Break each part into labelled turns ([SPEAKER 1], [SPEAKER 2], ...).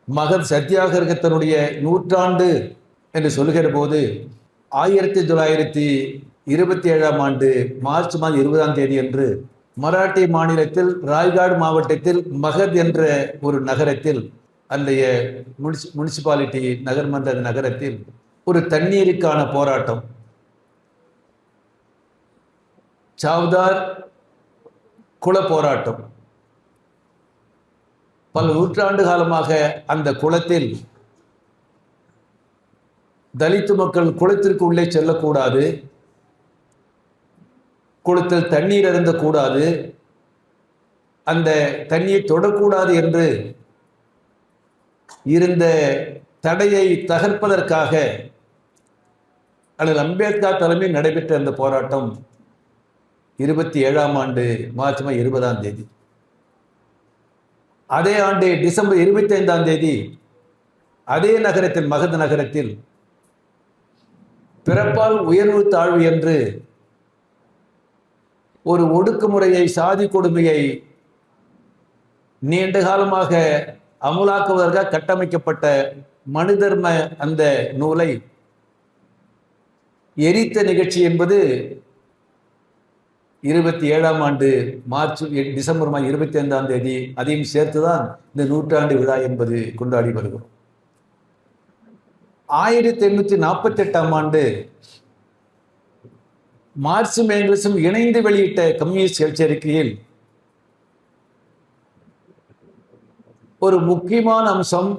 [SPEAKER 1] மகத் சத்தியாகிரகத்தினுடைய நூற்றாண்டு என்று சொல்லுகிற போது 1927 மார்ச் மாதம் 20 அன்று மராட்டிய மாநிலத்தில் ராய்காட் மாவட்டத்தில் மகத் என்ற ஒரு நகரத்தில் அன்றைய முனிசிபாலிட்டி நகர்மன்ற நகரத்தில் ஒரு தண்ணீருக்கான போராட்டம், சாவ்தார் குள போராட்டம். பல நூற்றாண்டு காலமாக அந்த குளத்தில் தலித்து மக்கள் குளத்திற்கு உள்ளே செல்லக்கூடாது, குளத்தில் தண்ணீர் அருந்தக்கூடாது, அந்த தண்ணீரை தொடக்கூடாது என்று இருந்த தடையை தகர்ப்பதற்காக அண்ணல் அம்பேத்கர் தலைமையில் நடைபெற்ற அந்த போராட்டம் 27 மார்ச் 20 அதே ஆண்டு டிசம்பர் 25 அதே நகரத்தில் மகத் நகரத்தில் பிறப்பால் உயர்வு தாழ்வு என்று ஒரு ஒடுக்குமுறையை, சாதி கொடுமையை நீண்ட காலமாக அமுலாக்குவதற்காக கட்டமைக்கப்பட்ட மனு தர்ம அந்த நூலை எரித்த நிகழ்ச்சி என்பது 27 டிசம்பர் 25 அதையும் சேர்த்துதான் இந்த நூற்றாண்டு விழா என்பது கொண்டாடி வருகிறோம். 1848 மார்க்சும் எங்கெல்ஸும் இணைந்து வெளியிட்ட கம்யூனிஸ்ட் எச்சரிக்கையில் ஒரு முக்கியமான அம்சம்,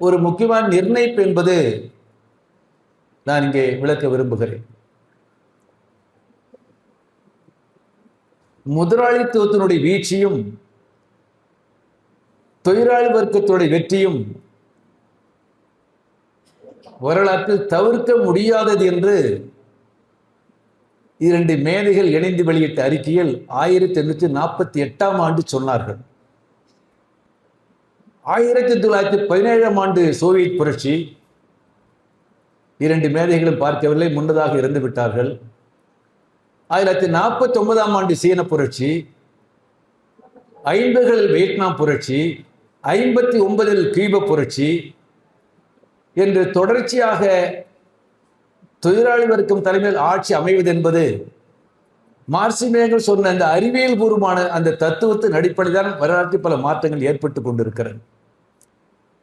[SPEAKER 1] ஒரு முக்கியமான நிர்ணயிப்பு என்பது நான் இங்கே விளக்க விரும்புகிறேன். முதலாளித்துவத்தினுடைய வீழ்ச்சியும் தொழிலாளி வர்க்கத்துடைய வெற்றியும் வரலாற்றில் தவிர்க்க முடியாதது என்று 2 மேதைகள் இணைந்து வெளியிட்ட அறிக்கையில் 1848 சொன்னார்கள். 1917 சோவியத் புரட்சி 2 மேதைகளும் பார்க்கவில்லை, முன்னதாக இறந்து விட்டார்கள். 1949 சீன புரட்சி, 50களில் வியட்நாம் புரட்சி, 59 கியூப புரட்சி என்று தொடர்ச்சியாக தொழிலாளி வர்க்கம் தலைமையில் ஆட்சி அமைவது என்பது மார்க்சியம் எங்கெல்ஸ் சொன்ன அந்த அறிவியல் பூர்வமான அந்த தத்துவத்தின் அடிப்படையில் தான் வரலாற்றில் பல மாற்றங்கள் ஏற்பட்டு கொண்டிருக்கிறது.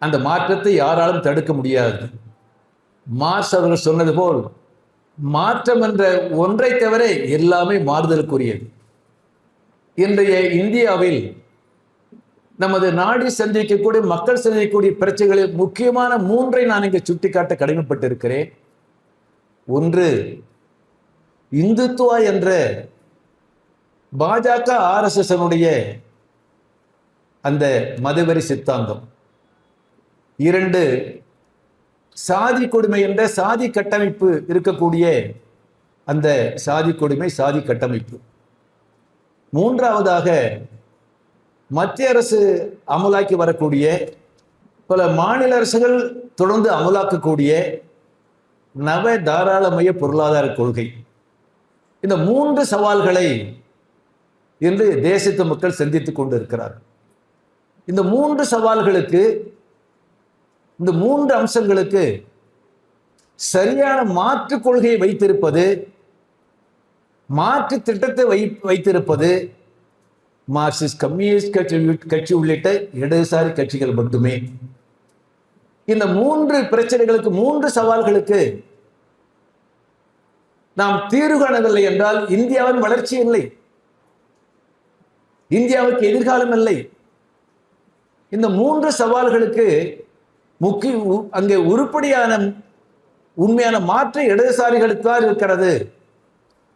[SPEAKER 1] அந்த மாற்றத்தை யாராலும் தடுக்க முடியாது. மார்க்ஸ் அவர்கள் சொன்னது போல் மாற்றம் என்ற ஒன்றை தவிர எல்லாமே மாறுதலுக்குரியது. இன்றைய இந்தியாவில் நமது நாடு சந்திக்கக்கூடிய, மக்கள் சந்திக்கக்கூடிய பிரச்சனைகளில் முக்கியமான 3 நான் இங்கே சுட்டிக்காட்ட கடமைப்பட்டிருக்கிறேன். ஒன்று, இந்துத்துவா என்ற பாஜக RSS அந்த மதவெறி சித்தாந்தம். 2, சாதி கொடுமை என்ற சாதி கட்டமைப்பு இருக்கக்கூடிய அந்த சாதி கொடுமை, சாதி கட்டமைப்பு. 3வதாக மத்திய அரசு அமலாக்கி வரக்கூடிய, பல மாநில அரசுகள் தொடர்ந்து அமலாக்கக்கூடிய நவ தாராளமய பொருளாதார கொள்கை. இந்த 3 சவால்களை இன்று தேசத்து மக்கள் சந்தித்துக் கொண்டிருக்கிறார். இந்த 3 சவால்களுக்கு, இந்த 3 அம்சங்களுக்கு சரியான மாற்று கொள்கையை வைத்திருப்பது, மாற்று திட்டத்தை வைத்திருப்பது மார்க்சிஸ்ட் கம்யூனிஸ்ட் கட்சி உள்ளிட்ட இடதுசாரி கட்சிகள் மட்டுமே. இந்த 3 பிரச்சனைகளுக்கு, 3 சவால்களுக்கு நாம் தீர்வு காணவில்லை என்றால் இந்தியாவின் வளர்ச்சி இல்லை, இந்தியாவுக்கு எதிர்காலம் இல்லை. இந்த 3 சவால்களுக்கு அங்கே உருப்படியான உண்மையான மாற்று இடதுசாரிகளுக்கு தான் இருக்கிறது.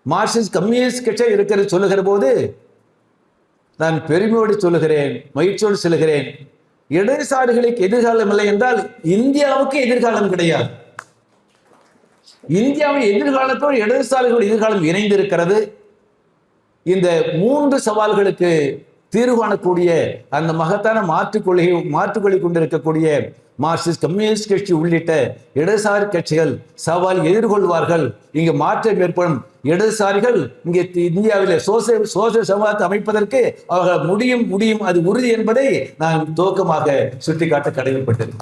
[SPEAKER 1] மார்க்சிஸ்ட் கம்யூனிஸ்ட் கட்சி இருக்கிறது சொல்லுகிற போது நான் பெருமையோடு சொல்லுகிறேன், மகிழ்ச்சியோடு சொல்லுகிறேன், இடதுசாரிகளுக்கு எதிர்காலம் இல்லை என்றால் இந்தியாவுக்கு எதிர்காலம் கிடையாது. இந்தியாவின் எதிர்காலத்தோடு இடதுசாரிகள் எதிர்காலம் இணைந்திருக்கிறது. இந்த 3 சவால்களுக்கு தீர்வு காணக்கூடிய அந்த மகத்தான மாற்றுக்கொள்கை கொண்டிருக்கக்கூடிய மார்க்சிஸ்ட் கம்யூனிஸ்ட் கட்சி உள்ளிட்ட இடதுசாரி கட்சிகள் சவால் எதிர்கொள்வார்கள். இங்கு மாற்றம் ஏற்படும். இடதுசாரிகள் இங்கே இந்தியாவில் சோசியல் சமூகத்தை அமைப்பதற்கு அவர்கள் முடியும் அது உறுதி என்பதை நான் துவக்கமாக சுட்டிக்காட்ட கடமைப்பட்டது.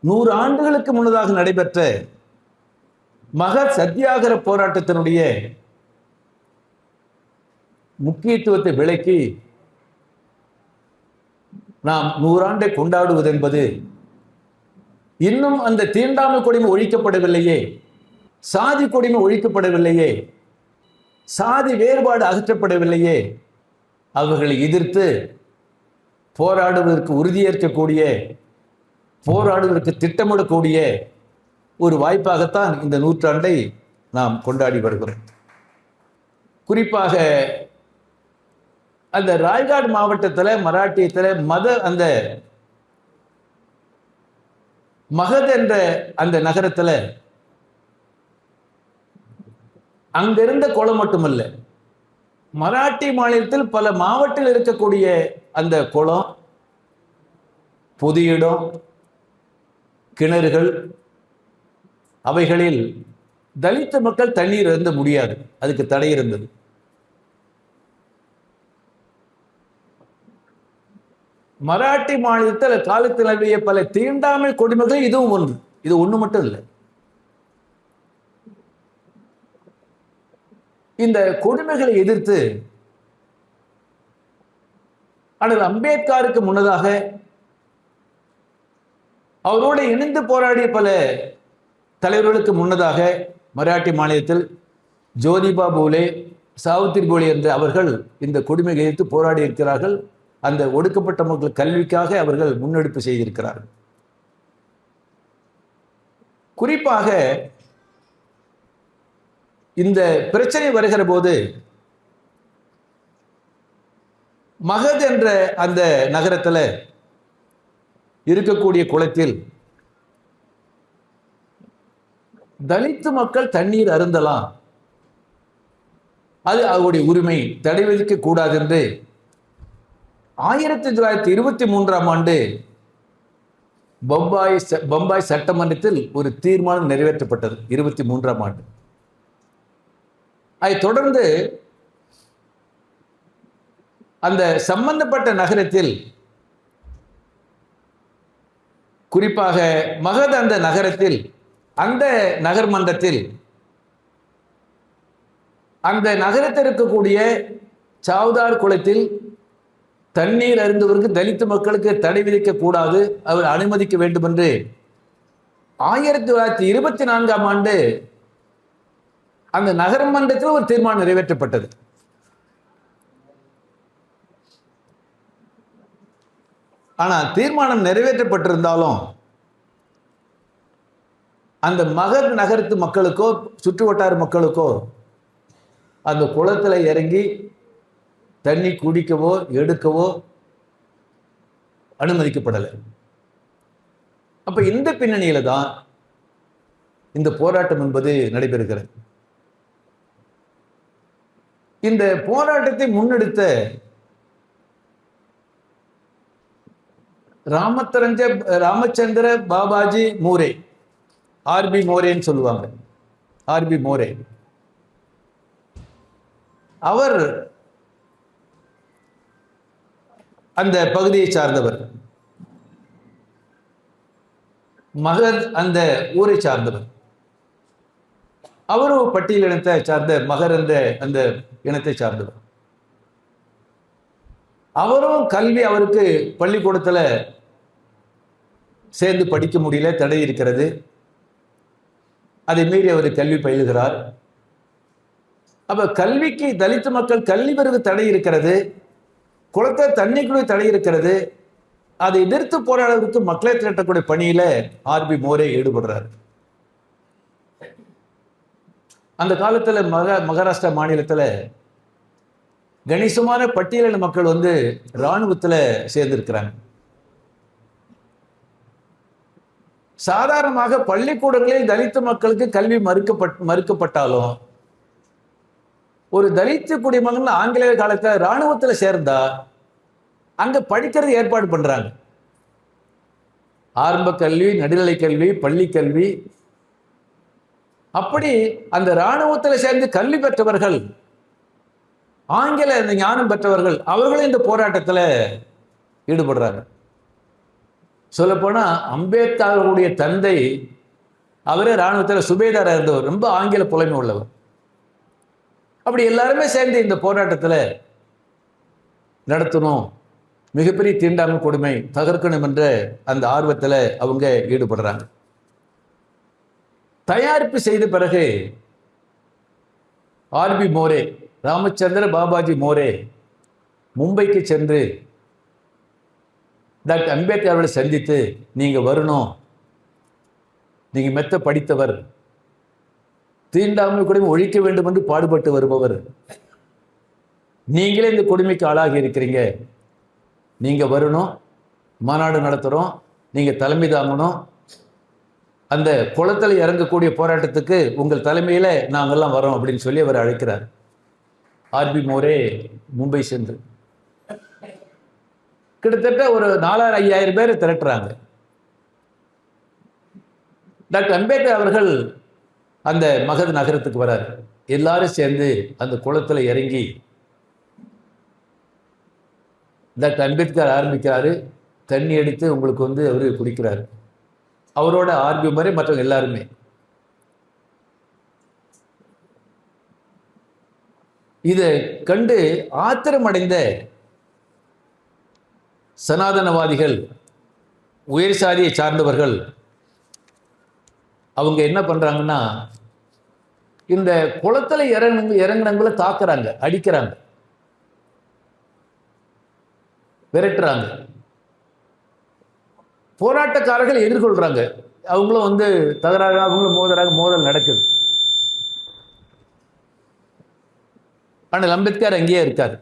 [SPEAKER 1] நூறு ஆண்டுகளுக்கு முன்னதாக நடைபெற்ற மகத் சத்தியாகிர போராட்டத்தினுடைய முக்கியத்துவத்தை விளக்கி நாம் 100 ஆண்டை கொண்டாடுவது என்பது இன்னும் அந்த தீண்டாமை கொடுமை ஒழிக்கப்படவில்லையே, சாதி கொடுமை ஒழிக்கப்படவில்லையே, சாதி வேறுபாடு அகற்றப்படவில்லையே, அவர்களை எதிர்த்து போராடுவதற்கு உறுதியேற்கக்கூடிய, போராடுவதற்கு திட்டமிடக்கூடிய ஒரு வாய்ப்பாகத்தான் இந்த 100 ஆண்டை நாம் கொண்டாடி வருகிறோம். குறிப்பாக அந்த ராய்காட் மாவட்டத்தில் மராட்டியத்தில் அந்த மகத் என்ற அந்த நகரத்தில் அங்கிருந்த குளம் மட்டுமல்ல, மராட்டி மாநிலத்தில் பல மாவட்டத்தில் இருக்கக்கூடிய அந்த குளம், பொது இடம், கிணறுகள், அவைகளில் தலித்த மக்கள் தண்ணீர் அருந்த முடியாது, அதுக்கு தடை இருந்தது. மராட்டி மாநிலத்தில் காலத்தில் நிலவிய பல தீண்டாமை கொடுமைகள் இதுவும் ஒன்று. இது ஒன்று மட்டும் இல்லை. இந்த கொடுமைகளை எதிர்த்து ஆனால் அம்பேத்கருக்கு முன்னதாக அவரோடு இணைந்து போராடிய பல தலைவர்களுக்கு முன்னதாக மராட்டி மாநிலத்தில் ஜோதிபா பூலே, சாவித்திரி பூலே என்ற அவர்கள் இந்த கொடுமைகளை எதிர்த்து போராடி இருக்கிறார்கள். அந்த ஒடுக்கப்பட்ட மக்கள் கல்விக்காக அவர்கள் முன்னெடுப்பு செய்திருக்கிறார்கள். குறிப்பாக இந்த பிரச்சனை வருகிற போது மகத் என்ற அந்த நகரத்தில் இருக்கக்கூடிய குளத்தில் தலித்து மக்கள் தண்ணீர் அருந்தலாம், அது அவருடைய உரிமை, தடை விதிக்க கூடாது என்று 1923ஆம் ஆண்டு பம்பாய் சட்டமன்றத்தில் ஒரு தீர்மானம் நிறைவேற்றப்பட்டது. 23ஆம் ஆண்டு. அதை தொடர்ந்து அந்த சம்பந்தப்பட்ட நகரத்தில், குறிப்பாக மகத் அந்த நகரத்தில், அந்த நகர்மன்றத்தில் அந்த நகரத்தில் இருக்கக்கூடிய சாவ்தார் குளத்தில் தண்ணீர் அருந்துவதற்கு தலித்து மக்களுக்கு தடை விதிக்க கூடாது, அவர் அனுமதிக்க வேண்டும் என்று 1924ஆம் ஆண்டு அந்த நகர்மன்றத்தில் ஒரு தீர்மானம் நிறைவேற்றப்பட்டது. ஆனால் தீர்மானம் நிறைவேற்றப்பட்டிருந்தாலும் அந்த மகத் நகரத்து மக்களுக்கோ சுற்று வட்டார மக்களுக்கோ அந்த குளத்தில் இறங்கி தண்ணி குடிக்கவோ எடுக்கவோ அனுமதிக்கப்படலை. அப்ப இந்த பின்னணியில தான் இந்த போராட்டம் என்பது நடைபெறுகிறது. இந்த போராட்டத்தை முன்னெடுத்த ராமச்சந்திர பாபாஜி மோரே, ஆர்பி மோரேன்னு சொல்லுவாங்க, ஆர்பி மோரே, அவர் அந்த பகுதியை சார்ந்தவர், மகத் அந்த ஊரை சார்ந்தவர். அவரும் பட்டியல் இனத்தை சார்ந்த மகர் என்ற அந்த இனத்தை சார்ந்தவர். அவரும் கல்வி, அவருக்கு பள்ளிக்கூடத்தில் சேர்ந்து படிக்க முடியல, தடை இருக்கிறது. அதை மீறி அவர் கல்வி பயிலுகிறார். அப்ப கல்விக்கு, தலித்து மக்கள் கல்வி பெறுவது தடை இருக்கிறது, குளத்தை தண்ணிக்குள்ள தடை இருக்கிறது. அதை எதிர்த்து போராடுவதற்கு மக்களை திரட்டக்கூடிய பணியில ஆர்பி மோரே ஈடுபடுறார். அந்த காலத்துல மகாராஷ்டிரா மாநிலத்துல கணிசமான பட்டியலின மக்கள் இராணுவத்துல சேர்ந்திருக்கிறாங்க. சாதாரணமாக பள்ளிக்கூடங்களில் தலித்து மக்களுக்கு கல்வி மறுக்கப்பட்டாலும் ஒரு தலித்து குடிமகன் ஆங்கிலேய காலத்தில் இராணுவத்தில் சேர்ந்தா அங்க படிக்கிறது ஏற்பாடு பண்றாங்க. ஆரம்ப கல்வி, நடுநிலை கல்வி, பள்ளி கல்வி, அப்படி அந்த இராணுவத்தில் சேர்ந்து கல்வி பெற்றவர்கள், ஆங்கில இந்த ஞானம் பெற்றவர்கள், அவர்களும் இந்த போராட்டத்தில் ஈடுபடுறாங்க. சொல்லப்போனா அம்பேத்கருடைய தந்தை அவரே இராணுவத்தில் சுபேதாரா இருந்தவர், ரொம்ப ஆங்கில புலமை உள்ளவர். அப்படி எல்லாருமே சேர்ந்து இந்த போராட்டத்தில் நடத்தணும், மிகப்பெரிய தீண்டாமை கொடுமை தகர்க்கணும் என்ற அந்த ஆர்வத்தில் அவங்க ஈடுபடுறாங்க. தயாரிப்பு செய்த பிறகு ஆர்பி மோரே, ராமச்சந்திர பாபாஜி மோரே மும்பைக்கு சென்று டாக்டர் அம்பேத்கர் அவர்களை சந்தித்து, நீங்க வரணும், நீங்க மெத்த படித்தவர், தீண்டாமை கொடுமை ஒழிக்க வேண்டும் என்று பாடுபட்டு வருபவர், நீங்களே இந்த கொடுமைக்கு ஆளாகி இருக்கிறீங்க, நீங்க வரணும், மாநாடு நடத்துறோம், நீங்க தலைமை தாங்கணும், அந்த குளத்தில் இறங்கக்கூடிய போராட்டத்துக்கு உங்கள் தலைமையில நாங்கெல்லாம் வரோம் அப்படின்னு சொல்லி அவர் அழைக்கிறார். ஆர்பி மோரே மும்பை சென்று கிட்டத்தட்ட ஒரு 4000-5000 பேர் திரட்டுறாங்க. டாக்டர் அம்பேத்கர் அவர்கள் அந்த மகத் நகரத்துக்கு வரார். எல்லாரும் சேர்ந்து அந்த குளத்துல இறங்கி டாக்டர் அம்பேத்கர் ஆரம்பிக்கிறாரு. தண்ணி எடுத்து உங்களுக்கு அவரு குடிக்கிறாரு. அவரோட ஆர்பி மாதிரி மற்றவங்க எல்லாருமே. இதை கண்டு ஆத்திரமடைந்த சனாதனவாதிகள், உயர் சாதியை சார்ந்தவர்கள், அவங்க என்ன பண்றாங்கன்னா, இந்த குளத்துல இறங்கினவங்களை தாக்குறாங்க, அடிக்கிறாங்க, விரட்டுறாங்க. போராட்டக்காரர்கள் எதிர்கொள்றாங்க. அவங்களும் தகராறு, அவங்களும் மோதல் நடக்குது. ஆனால் அம்பேத்கர் அங்கேயே இருக்காரு.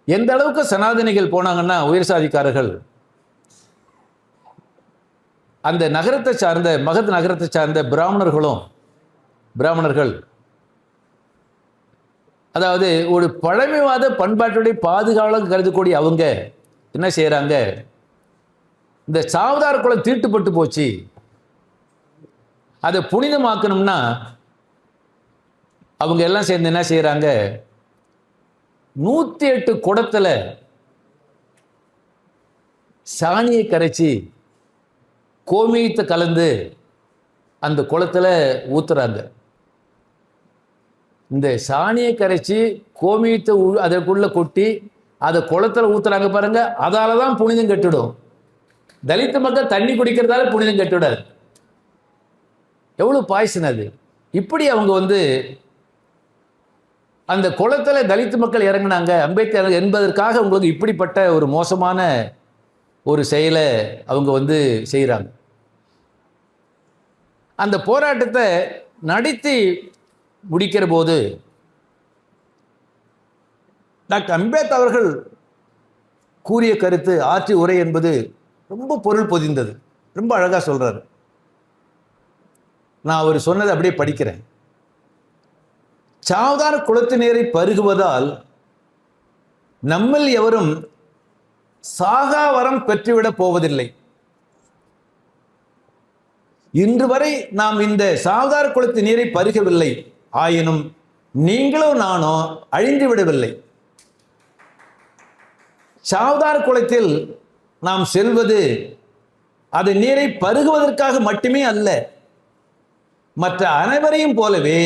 [SPEAKER 1] எந்த அளவுக்கு சனாதனிகள் போனாங்கன்னா, உயர் சாதிக்காரர்கள் அந்த நகரத்தை சார்ந்த மகத் நகரத்தை சார்ந்த பிராமணர்கள், அதாவது ஒரு பழமைவாத பண்பாட்டுடைய பாதுகாவலர் கருதக்கூடிய அவங்க என்ன செய்யறாங்க, இந்த சாவதார் குளம் தீட்டுப்பட்டு போச்சு, அதை புனிதமாக்கணும்னா அவங்க எல்லாம் சேர்ந்து என்ன செய்யறாங்க, 108 குடத்துல சாணியை கரைச்சி கோமியத்தை கலந்து அந்த குளத்துல ஊத்துறாங்க. இந்த சாணியை கரைச்சி கோமியத்தை அதற்குள்ள கொட்டி அதை குளத்துல ஊத்துறாங்க பாருங்க. அதாலதான் புனிதம் கட்டிடும். தலித் மக்கள் தண்ணி குடிக்கிறதால புனிதம் கட்டிடாது. எவ்வளவு பாய்சன் அது. இப்படி அவங்க அந்த குளத்துல தலித் மக்கள் இறங்கினாங்க அம்பேத்கர் என்பதற்காக உங்களுக்கு இப்படிப்பட்ட ஒரு மோசமான ஒரு செயலை அவங்க செய்கிறாங்க. அந்த போராட்டத்தை நடத்தி முடிக்கிற போது டாக்டர் அம்பேத்கர் அவர்கள் கூறிய கருத்து, ஆற்றி உரை என்பது ரொம்ப பொருள் பொதிந்தது. ரொம்ப அழகா சொல்றாரு. நான் அவர் சொன்னதை அப்படியே படிக்கிறேன். சாவதார குளத்து நீரை பருகுவதால் நம்மில் எவரும் சாகாவரம் பெற்றுவிடப் போவதில்லை. இன்று வரை நாம் இந்த சாவதார குளத்து நீரை பருகவில்லை. ஆயினும் நீங்களோ நானோ அழிந்து விடவில்லை. சாவதார குளத்தில் நாம் செல்வது அது நீரை பருகுவதற்காக மட்டுமே அல்ல, மற்ற அனைவரையும் போலவே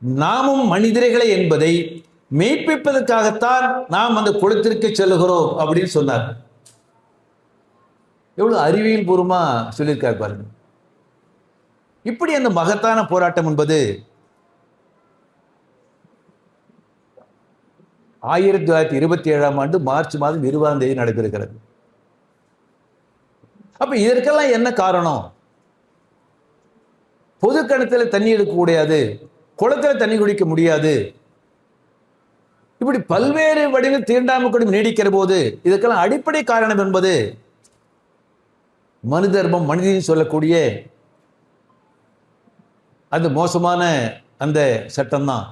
[SPEAKER 1] நாமும் மனிதர்களே என்பதை மெய்ப்பிப்பதற்காகத்தான் நாம் அந்த குளத்திற்கு செல்லுகிறோம் அப்படின்னு சொன்னார். எவ்வளவு அறிவியல் பூர்வமா சொல்லியிருக்காரு பாருங்க. இப்படி அந்த மகத்தான போராட்டம் என்பது 1927ஆம் ஆண்டு மார்ச் மாதம் 20ஆம் தேதி நடைபெறுகிறது. அப்ப இதற்கெல்லாம் என்ன காரணம்? பொது கிணத்துல தண்ணி எடுக்க முடியாது, குளத்துல தண்ணி குடிக்க முடியாது, இப்படி பல்வேறு வடிவில் தீண்டாமை கொடுமை நீடிக்கிற போது இதுக்கெல்லாம் அடிப்படை காரணம் என்பது மனு தர்மம், மனிதன் சொல்லக்கூடிய அந்த மோசமான அந்த சட்டம் தான்.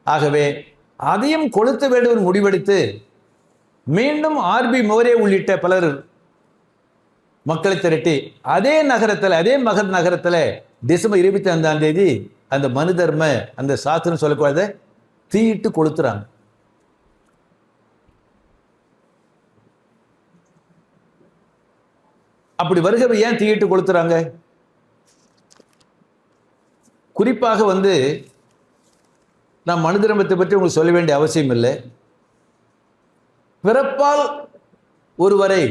[SPEAKER 1] ஆகவே அதையும் கொளுத்த வேண்டும் முடிவெடுத்து மீண்டும் ஆர்பி மோரே உள்ளிட்ட பலர் மக்களை திரட்டி அதே நகரத்தில், அதே மகத் நகரத்தில் டிசம்பர் 25 அந்த மனு தர்ம அந்த சாஸ்திரம் சொல்லக்கூடாத தீயிட்டு கொளுத்துறாங்க. அப்படி வருகவை ஏன் தீயிட்டு கொளுத்துறாங்க? குறிப்பாக நான் மனு தர்மத்தை பற்றி உங்களுக்கு சொல்ல வேண்டிய அவசியம் இல்லை. பிறப்பால் ஒருவரை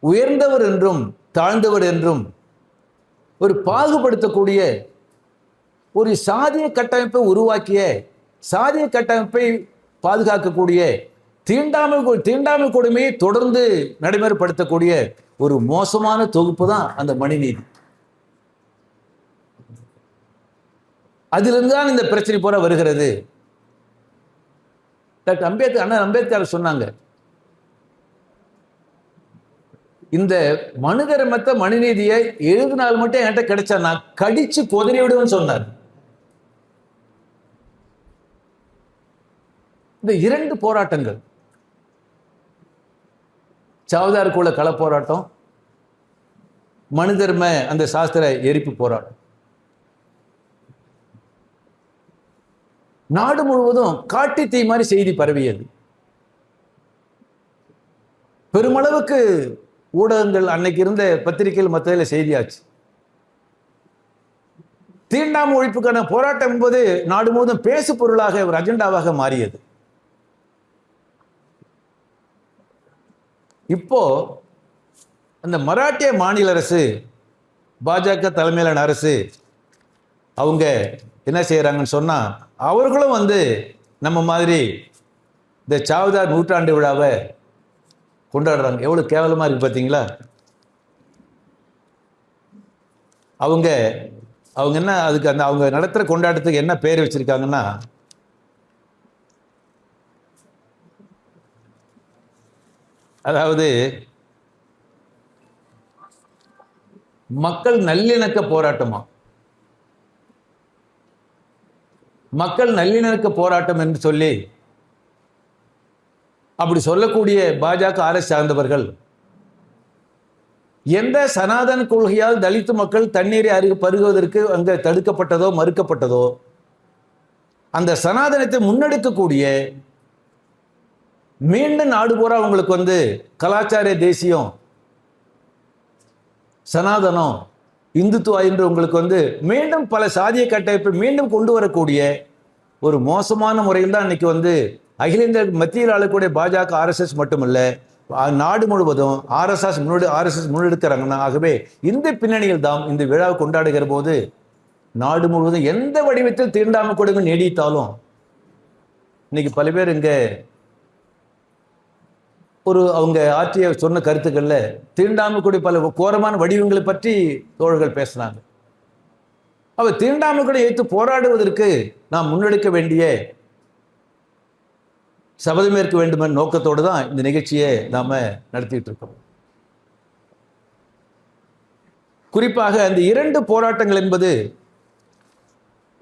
[SPEAKER 1] உயர்ந்தவர் என்றும் தாழ்ந்தவர் என்றும் ஒரு பாகுபடுத்தக்கூடிய ஒரு சாதிய கட்டமைப்பை உருவாக்கிய, சாதிய கட்டமைப்பை பாதுகாக்கக்கூடிய, தீண்டாமை கொடுமையை தொடர்ந்து நடைமுறைப்படுத்தக்கூடிய ஒரு மோசமான தொகுப்பு தான் அந்த மனுநீதி. அதிலிருந்து தான் இந்த பிரச்சனை போல வருகிறது. டாக்டர் அண்ணா அம்பேத்கர் சொன்னாங்க, இந்த மனு தர்மத்தை மனுநீதியை 7 நாள் மட்டும் என்கிட்ட கிடைச்சா நான் கடிச்சு கொதறி விடுவேன்னு சொன்னார். இந்த 2 போராட்டங்கள், சாவதார் குல கள போராட்டம், மனு தர்ம அந்த சாஸ்திர எரிப்பு போராட்டம், நாடு முழுவதும் காட்டி தீ மாதிரி செய்தி பரவியது. பெருமளவுக்கு ஊடகங்கள், அன்னைக்கு இருந்த பத்திரிகைகள் மத்தியில் செய்தியாச்சு. தீண்டாமை ஒழிப்புக்கான போராட்டம் என்பது நாடு முழுவதும் பேசு பொருளாக, ஒரு அஜெண்டாவாக மாறியது. இப்போ அந்த மராட்டிய மாநில அரசு, பாஜக தலைமையிலான அரசு, அவங்க என்ன செய்யறாங்கன்னு சொன்னா, அவர்களும் நம்ம மாதிரி இந்த சாவதார் நூற்றாண்டு விழாவை கொண்டாடுறாங்க. எவ்வளவு கேவலமா இருக்கு பார்த்தீங்களா? அவங்க என்ன அதுக்கு அவங்க நடத்துற கொண்டாட்டத்துக்கு என்ன பேர் வச்சிருக்காங்கன்னா, அதாவது மக்கள் நல்லிணக்க போராட்டமா, மக்கள் நல்லிணக்க போராட்டம் என்று சொல்லி அப்படி சொல்லக்கூடிய பாஜக ஆர்எஸ் சார்ந்தவர்கள் எந்த சனாதன கொள்கையால் தலித்து மக்கள் தண்ணீரை பருகுவதற்கு அங்க தடுக்கப்பட்டதோ மறுக்கப்பட்டதோ, அந்த சனாதனத்தை முன்னெடுக்கக்கூடிய, மீண்டும் நாடு பூரா உங்களுக்கு கலாச்சார தேசியம், சனாதனம், இந்துத்துவா என்று உங்களுக்கு மீண்டும் பல சாதிய கட்டமைப்பை மீண்டும் கொண்டு வரக்கூடிய ஒரு மோசமான முறையில் தான் இன்னைக்கு அகில இந்திய மத்தியில் ஆளக்கூடிய பாஜக ஆர்எஸ்எஸ் மட்டுமல்ல, நாடு முழுவதும் ஆர்எஸ்எஸ் முன்னெடுக்கிறாங்கன்னா, ஆகவே இந்த பின்னணியில் தான் இந்த விழாவை கொண்டாடுகிற போது நாடு முழுவதும் எந்த வடிவத்தில் தீண்டாமை கொடுமை நீடித்தாலும் இன்னைக்கு பல பேர் இங்க அவங்க ஆற்றிய சொன்ன கருத்துக்கள்ல தீண்டாமை கூட பல கோரமான வடிவங்களை பற்றி தோழர்கள் பேசினாங்க. அவ தீண்டாமை கூட ஏற்று போராடுவதற்கு நாம் முன்னெடுக்க வேண்டிய, சபதமேற்க வேண்டும் என்ற நோக்கத்தோடு தான் இந்த நிகழ்ச்சியை நாம நடத்திட்டு இருக்கோம். குறிப்பாக அந்த 2 போராட்டங்கள் என்பது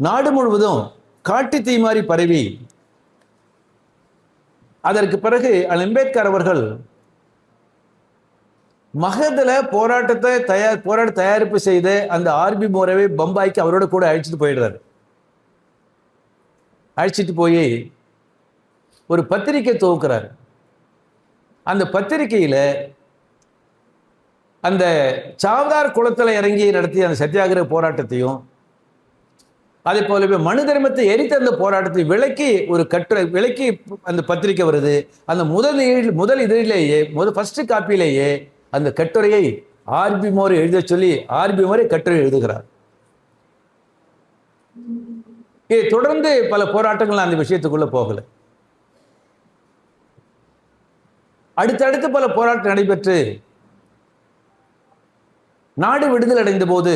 [SPEAKER 1] நாடு முழுவதும் காட்டு தீ மாதிரி பரவி, அதற்கு பிறகு அம்பேத்கர் அவர்கள் மகதில் போராட்ட தயாரிப்பு செய்த அந்த ஆர்பி மோரவை பம்பாய்க்கு அவரோட கூட அழைச்சிட்டு போயிடுறாரு. அழைச்சிட்டு போய் ஒரு பத்திரிகை துவக்கிறார். அந்த பத்திரிகையில அந்த சாவதார் குளத்தில் இறங்கி நடத்திய அந்த சத்தியாகிரக போராட்டத்தையும், அதே போலவே மனு தர்மத்தை எரித்த அந்த போராட்டத்தை விளக்கி ஒரு கட்டுரை விளக்கி அந்த பத்திரிகை வருது. அந்த முதல் இதழிலேயே ஃபர்ஸ்ட் காப்பியிலேயே அந்த கட்டுரையை ஆர்பி மோர் எழுத சொல்லி ஆர்பி மோரை கட்டுரை எழுதுகிறார். இதை தொடர்ந்து பல போராட்டங்கள் அந்த விஷயத்துக்குள்ள போகல. அடுத்தடுத்து பல போராட்டம் நடைபெற்று நாடு விடுதலை அடைந்த போது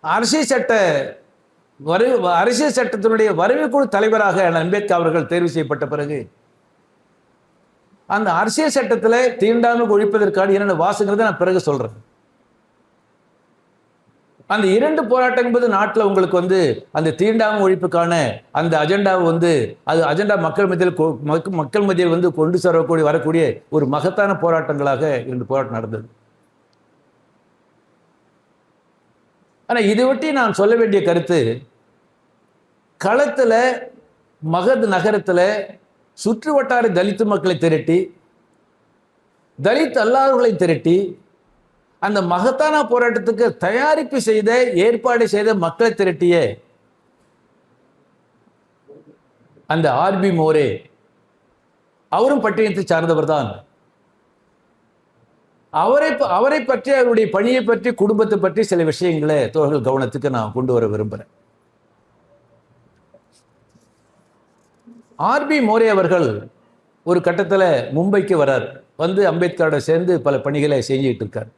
[SPEAKER 1] அரசியல் சட்டத்தினுடைய வரைவுக்குழு தலைவராக அம்பேத்கர் அவர்கள் தேர்வு செய்யப்பட்ட பிறகு அந்த அரசியல் சட்டத்தில் தீண்டாமை ஒழிப்பதற்கான என்னென்ன வாசங்கிறத நான் பிறகு சொல்றேன். அந்த 2 போராட்டம் என்பது நாட்டில் உங்களுக்கு வந்து அந்த தீண்டாமை ஒழிப்புக்கான அந்த அஜெண்டாவை வந்து அது அஜெண்டா மக்கள் மத்தியில் வந்து கொண்டு வரக்கூடிய ஒரு மகத்தான போராட்டங்களாக 2 போராட்டம் நடந்தது. ஆனால் இதை ஒட்டி நான் சொல்ல வேண்டிய கருத்து, களத்தில் மகத் நகரத்தில் சுற்று வட்டார தலித்து மக்களை திரட்டி, தலித் அல்லாதவர்களை திரட்டி, அந்த மகத்தான போராட்டத்துக்கு தயாரிப்பு செய்த ஏற்பாடு செய்த மக்களை திரட்டிய அந்த ஆர்பி மோரே அவரும் பட்டியலத்தை சார்ந்தவர் தான். அவரை பற்றி, அவருடைய பணியை பற்றி, குடும்பத்தை பற்றி சில விஷயங்களை தோழர்கள் கவனத்துக்கு நான் கொண்டு வர விரும்புகிறேன். ஆர்பி மோரே அவர்கள் ஒரு கட்டத்தில் மும்பைக்கு வரார். வந்து அம்பேத்கரோட சேர்ந்து பல பணிகளை செஞ்சுட்டு இருக்கார்.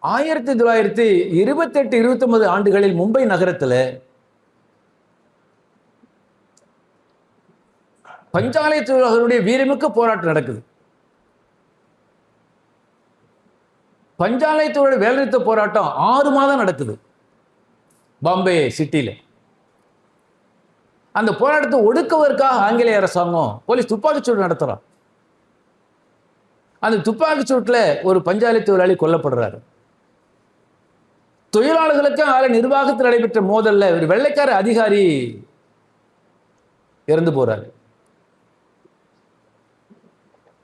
[SPEAKER 1] 1928-29 ஆண்டுகளில் மும்பை நகரத்தில் பஞ்சாலை தொழிலாளர்களுடைய வீரமிக்க போராட்டம் நடக்குது. பஞ்சாலை தொழிலாளர் வேலைநிறுத்த போராட்டம் 6 மாதம் நடக்குது பாம்பே சிட்டியில். அந்த போராட்டத்தை ஒடுக்குவதற்காக ஆங்கிலேய அரசாங்கம் போலீஸ் துப்பாக்கிச்சூடு நடத்துறான். அந்த துப்பாக்கிச்சூட்டில் ஒரு பஞ்சாலை தொழிலாளி கொல்லப்படுறாரு. தொழிலாளர்களுக்கு நிர்வாகத்தில் நடைபெற்ற மோதல்ல ஒரு வெள்ளைக்கார அதிகாரி இறந்து போறாரு.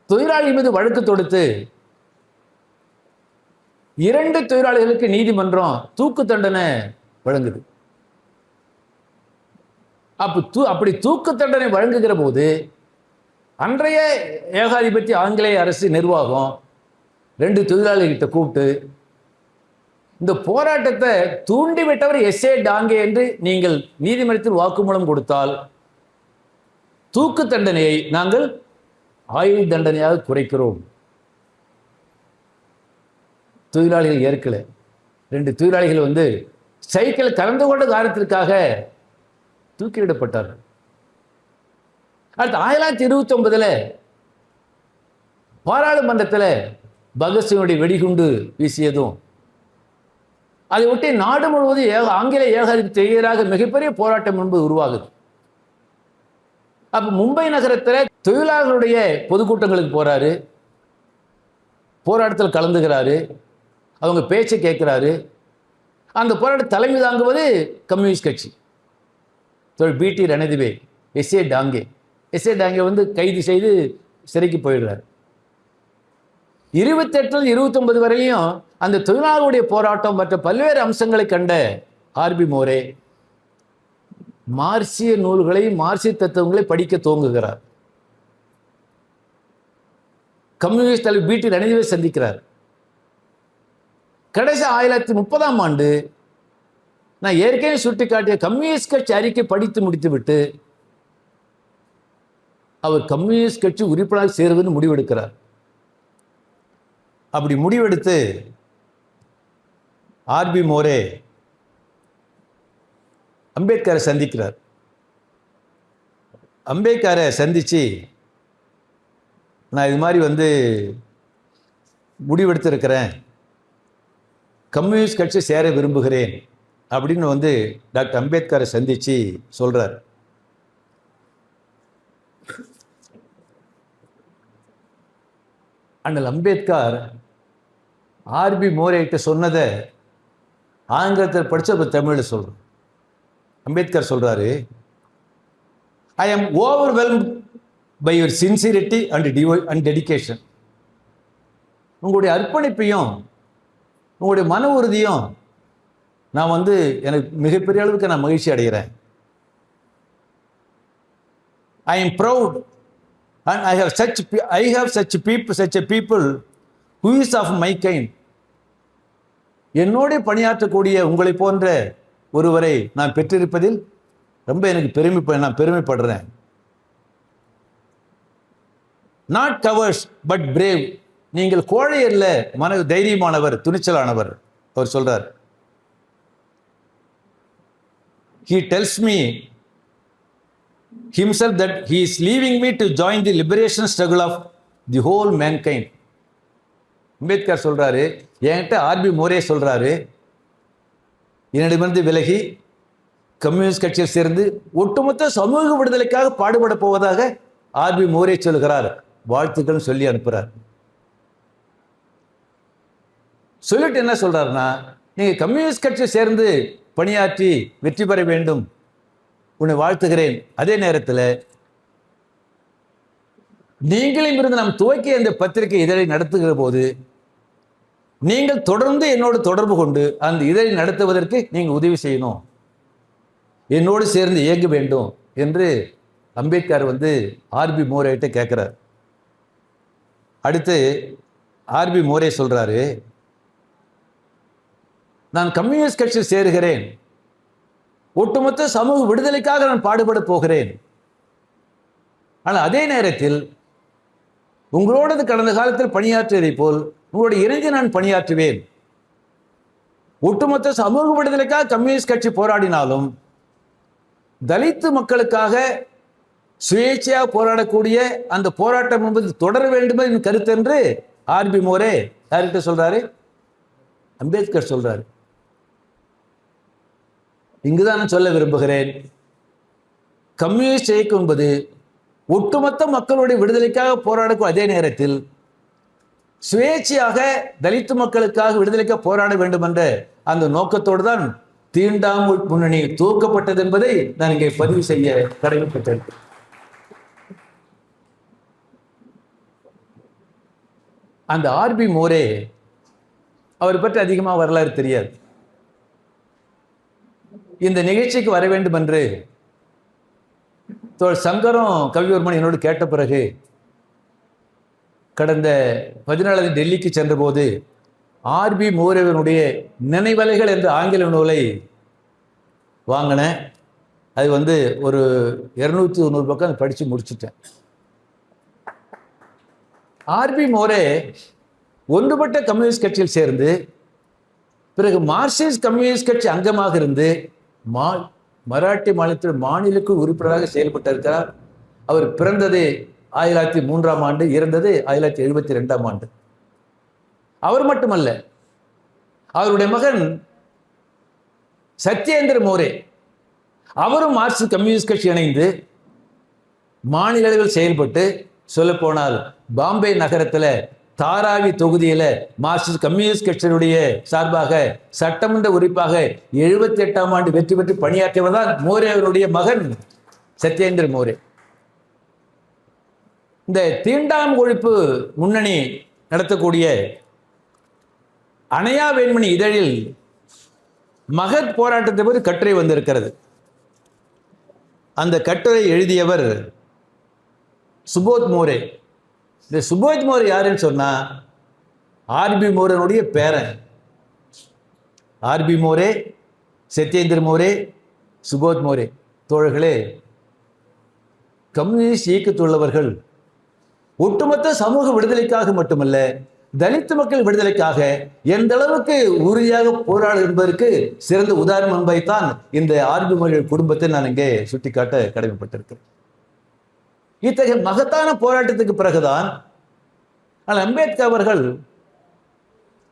[SPEAKER 1] தொழிலாளி மீது வழக்கு தொடுத்து 2 தொழிலாளிகளுக்கு நீதிமன்றம் தூக்கு தண்டனை வழங்குது. அப்படி தூக்கு தண்டனை வழங்குகிற போது அன்றைய ஏகாதிபத்திய ஆங்கிலேய அரசு நிர்வாகம் 2 தொழிலாளிகிட்ட கூப்பிட்டு, இந்த போராட்டத்தை தூண்டிவிட்டவர் எஸ்ஏ டாங்கே என்று நீங்கள் நீதிமன்றத்தில் வாக்குமூலம் கொடுத்தால் தூக்கு தண்டனையை நாங்கள் ஆயுள் தண்டனையாக குறைக்கிறோம். தொழிலாளிகள் ஏற்கல. 2 தொழிலாளிகள் வந்து சைக்கிள் கலந்து கொண்ட காரணத்திற்காக தூக்கிலிடப்பட்டார்கள். அடுத்து 1929 பாராளுமன்றத்தில் பகத்சிங்குடைய வெடிகுண்டு வீசியதும் அதை ஒட்டி நாடு முழுவதும் ஆங்கிலேய ஏகாதிபத்தியத்துக்கு எதிராக மிகப்பெரிய போராட்டம் என்பது உருவாகுது. அப்ப மும்பை நகரத்தில் தொழிலாளர்களுடைய பொதுக்கூட்டங்களுக்கு போறாரு, போராட்டத்தில் கலந்துகிறாரு, அவங்க பேச்சை கேட்கிறாரு. அந்த போராட்ட தலைமை தாங்குவது கம்யூனிஸ்ட் கட்சி, பிடி ரணதிவே, எஸ்ஏ டாங்கே. எஸ்ஏ டாங்கே வந்து கைது செய்து சிறைக்கு போயிடுறாரு. 28-29 வரையும் அந்த தொழிலாளர்களுடைய போராட்டம் மற்ற பல்வேறு அம்சங்களை கண்ட ஆர்பி மோரே மார்க்சிய நூல்களை, மார்க்சிய தத்துவங்களை படிக்க துவங்குகிறார். கம்யூனிஸ்ட் தலைவர் பிடி ரணதிவே சந்திக்கிறார். கடைசி 1930ஆம் ஆண்டு நான் ஏற்கனவே சுட்டிக்காட்டிய கம்யூனிஸ்ட் கட்சி அறிக்கை படித்து முடித்துவிட்டு அவர் கம்யூனிஸ்ட் கட்சி உறுப்பினராக சேருவதுன்னு முடிவெடுக்கிறார். அப்படி முடிவெடுத்து ஆர்பி மோரே அம்பேத்கரை சந்திக்கிறார். அம்பேத்கரை சந்திச்சு, நான் இது மாதிரி வந்து முடிவெடுத்திருக்கிறேன், கம்யூனிஸ்ட் கட்சி சேர விரும்புகிறேன் அப்படின்னு வந்து டாக்டர் அம்பேத்கரை சந்திச்சு சொல்றார். அண்ணல் அம்பேத்கர் ஆர்பி மோரேகிட்ட சொன்னதை ஆங்கிலத்தில் படித்த தமிழில் சொல்கிறோம். அம்பேத்கர் சொல்றாரு, I am overwhelmed by your sincerity and dedication. உங்களுடைய அர்ப்பணிப்பையும் உங்களுடைய மன உறுதியும் நான் வந்து எனக்கு மிகப்பெரிய அளவுக்கு நான் மகிழ்ச்சி அடைகிறேன். I am proud and I have such a people who is of my kind. என்னோடு பணியாற்றக்கூடிய உங்களை போன்ற ஒருவரை நான் பெற்றிருப்பதில் ரொம்ப எனக்கு நான் பெருமைப்படுறேன். Not cowards but brave. நீங்கள் கோழை அல்ல, மன தைரியமானவர், துணிச்சலானவர். அவர் சொல்றார், he tells me himself that he is leaving me to join the liberation struggle of the whole mankind. Ambedkar சொல்றாரு, என்கிட்ட ஆர்பி மோரே சொல்றாரு, என்னிடமிருந்து விலகி கம்யூனிஸ்ட் கட்சியில் சேர்ந்து ஒட்டுமொத்த சமூக விடுதலைக்காக பாடுபட போவதாக ஆர்பி மோரே சொல்கிறார், வாழ்த்துக்கள் சொல்லி அனுப்புறார். சொல்லிட்டு என்ன சொல்றாருன்னா, நீங்க கம்யூனிஸ்ட் கட்சி சேர்ந்து பணியாற்றி வெற்றி பெற வேண்டும், உன்னை வாழ்த்துகிறேன். அதே நேரத்தில் நீங்களும் இருந்து நாம் துவக்கிய இந்த பத்திரிகை இதழை நடத்துகிற போது நீங்கள் தொடர்ந்து என்னோடு தொடர்பு கொண்டு அந்த இதழை நடத்துவதற்கு நீங்கள் உதவி செய்யணும், என்னோடு சேர்ந்து இயங்க வேண்டும் என்று அம்பேத்கர் ஆர்பி மோரேட்ட கேட்கிறார். அடுத்து ஆர்பி மோரே சொல்றாரு, நான் கம்யூனிஸ்ட் கட்சியில் சேருகிறேன், ஒட்டுமொத்த சமூக விடுதலைக்காக நான் பாடுபட போகிறேன். ஆனால் அதே நேரத்தில் உங்களோடு கடந்த காலத்தில் பணியாற்றியதை போல் உங்களுடைய இணைந்து நான் பணியாற்றுவேன். ஒட்டுமொத்த சமூக விடுதலைக்காக கம்யூனிஸ்ட் கட்சி போராடினாலும் தலித்து மக்களுக்காக சுயேட்சையாக போராடக்கூடிய அந்த போராட்டம் என்பது தொடர வேண்டும் என் கருத்து என்று ஆர்பி மோரே யார்கிட்ட சொல்றாரு? அம்பேத்கர் சொல்றாரு. இங்குதான் சொல்ல விரும்புகிறேன், கம்யூனிஸ்ட் இயக்கம் என்பது ஒட்டுமொத்த மக்களுடைய விடுதலைக்காக போராடக்கூடிய அதே நேரத்தில் சுயேட்சையாக தலித்து மக்களுக்காக விடுதலைக்காக போராட வேண்டும் என்ற அந்த நோக்கத்தோடு தான் தீண்டாமை முன்னணி துவக்கப்பட்டது என்பதை நான் இங்கே பதிவு செய்ய கடமைப்பட்டேன். அந்த ஆர்பி மோரே, அவர் பற்றி அதிகமாக வரலாறு தெரியாது. இந்த நிகழ்ச்சிக்கு வர வேண்டும் என்று சங்கரும் கவிவர்மன் என்னோடு கேட்ட பிறகு கடந்த 14 டெல்லிக்கு சென்றபோது ஆர்பி மோரேவனுடைய நினைவலைகள் என்ற ஆங்கில நூலை வாங்கினேன். அது ஒரு 200 பக்கம் படித்து முடிச்சுட்டேன். ஆர்பி மோரே ஒன்றுபட்ட கம்யூனிஸ்ட் கட்சியில் சேர்ந்து பிறகு மார்க்சிஸ்ட் கம்யூனிஸ்ட் கட்சி அங்கமாக இருந்து மராட்டி மாநிலத்தில் மாநிலக்கு உறுப்பினராக செயல்பட்டிருக்கிறார். அவர் பிறந்தது 1903ஆம் ஆண்டு, இறந்தது 1972ஆம் ஆண்டு. அவர் மட்டுமல்ல, அவருடைய மகன் சத்யேந்திர மோரே, அவரும் மார்க்சிஸ்ட் கம்யூனிஸ்ட் கட்சி இணைந்து மாநில அளவில் செயல்பட்டு, சொல்ல போனால் பாம்பே நகரத்தில் தாராவி தொகுதியில் மார்க்சிஸ்ட் கம்யூனிஸ்ட் கட்சியினுடைய சார்பாக சட்டமன்ற உறுப்பாக 78ஆம் ஆண்டு வெற்றி பெற்று பணியாற்றியவர் தான் மோரே அவருடைய மகன் சத்யேந்திர மோரே. இந்த தீண்டாமை ஒழிப்பு முன்னணி நடத்தக்கூடிய அணையா வேண்மணி இதழில் மகத் போராட்டத்தை பற்றி கட்டுரை வந்திருக்கிறது. அந்த கட்டுரை எழுதியவர் சுபோத் மோரே. இந்த சுபோத் மோரே யாருன்னு சொன்னா ஆர்பி மோரனுடைய பேரன். ஆர்பி மோரே, சத்யேந்திர மோரே, சுபோத் மோரே தோழர்களே, கம்யூனிஸ்ட் இயக்கத்துள்ளவர்கள் ஒட்டுமொத்த சமூக விடுதலைக்காக மட்டுமல்ல, தலித்து மக்கள் விடுதலைக்காக எந்த அளவுக்கு உறுதியாக போராடு என்பதற்கு சிறந்த உதாரணம் என்பதைத்தான் இந்த ஆர்பி மோரே குடும்பத்தை நான் இங்கே சுட்டிக்காட்ட கடமைப்பட்டிருக்கிறேன். இத்தகைய மகத்தான போராட்டத்துக்கு பிறகுதான் அம்பேத்கர் அவர்கள்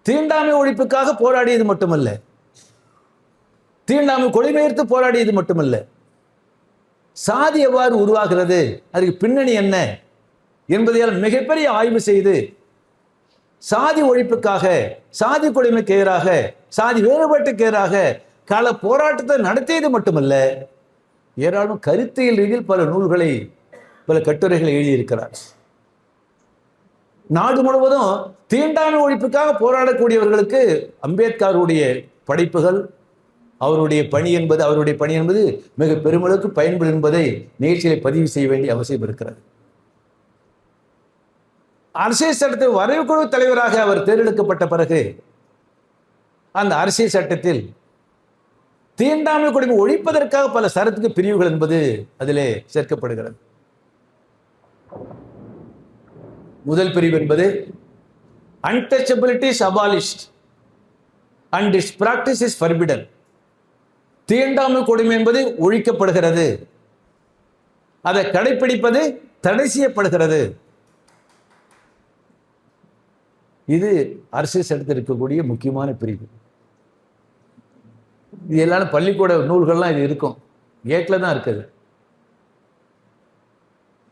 [SPEAKER 1] தீண்டாமை ஒழிப்புக்காக போராடியது மட்டுமல்ல, தீண்டாமை கொடிபெயர்த்து போராடியது மட்டுமல்ல, சாதி எவ்வாறு உருவாகிறது, அதுக்கு பின்னணி என்ன என்பதையால் மிகப்பெரிய ஆய்வு செய்து சாதி ஒழிப்புக்காக, சாதி கொடுமைக்கு எதிராக, சாதி வேறுபாட்டுக்கு எதிராக கால போராட்டத்தை நடத்தியது மட்டுமல்ல, ஏராளம் கருத்தியல் ரீதியில் பல நூல்களை, பல கட்டுரைகளை எழுதியிருக்கிறார். நாடு முழுவதும் தீண்டாமை ஒழிப்புக்காக போராடக்கூடியவர்களுக்கு அம்பேத்கருடைய படைப்புகள், அவருடைய பணி என்பது மிக பெருமளவுக்கு பயன்படும் என்பதை நிகழ்ச்சியை பதிவு செய்ய வேண்டிய அவசியம் இருக்கிறது. அரசியல் சட்டத்தை வரைவு குழு தலைவராக அவர் தேர்ந்தெடுக்கப்பட்ட பிறகு அந்த அரசியல் சட்டத்தில் தீண்டாமை கொடுமை ஒழிப்பதற்காக பல சரத்துக்கு பிரிவுகள் என்பது அதிலே சேர்க்கப்படுகிறது. முதல் பிரிவு என்பது untouchability is abolished and its practice is forbidden. தீண்டாமை கொடுமை என்பது ஒழிக்கப்படுகிறது, அதை கடைபிடிப்பது தடை செய்யப்படுகிறது. இது அரசியல் சட்டத்தில் இருக்கக்கூடிய முக்கியமான பிரிவு. இது எல்லாரும் பள்ளிக்கூட நூல்கள்லாம் இது இருக்கும், ஏட்டில் தான் இருக்குது.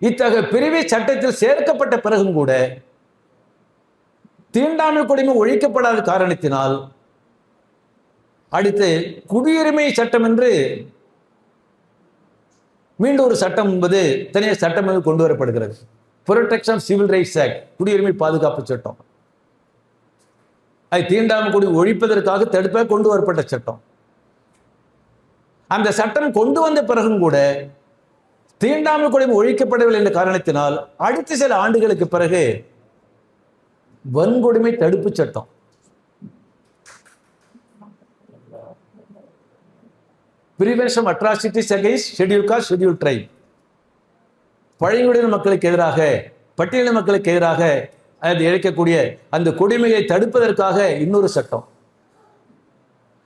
[SPEAKER 1] இத்தகைய பிரிவு சட்டத்தில் சேர்க்கப்பட்ட பிறகும் கூட தீண்டாமை கொடுமை ஒழிக்கப்படாத காரணத்தினால் அடுத்து குடியுரிமை சட்டம் என்று மீண்டும் ஒரு சட்டம் என்பது தனியார் சட்டம் கொண்டு வரப்படுகிறது. புரொடெக்ஷன் சிவில் ரைட்ஸ் ஆக்ட், குடியுரிமை பாதுகாப்பு சட்டம். அது தீண்டாமை கொடுமை ஒழிப்பதற்காக தடுப்பாக கொண்டு வரப்பட்ட சட்டம். அந்த சட்டம் கொண்டு வந்த பிறகும் கூட தீண்டாமை கொடுமை ஒழிக்கப்படவில்லை என்ற காரணத்தினால் அடுத்த சில ஆண்டுகளுக்கு பிறகு வன்கொடுமை தடுப்பு சட்டம், prevention atrocities against schedule cost schedule try, பழங்குடியின மக்களுக்கு எதிராக பட்டியலின மக்களுக்கு எதிராக அது இழைக்கக்கூடிய அந்த கொடுமையை தடுப்பதற்காக இன்னொரு சட்டம்.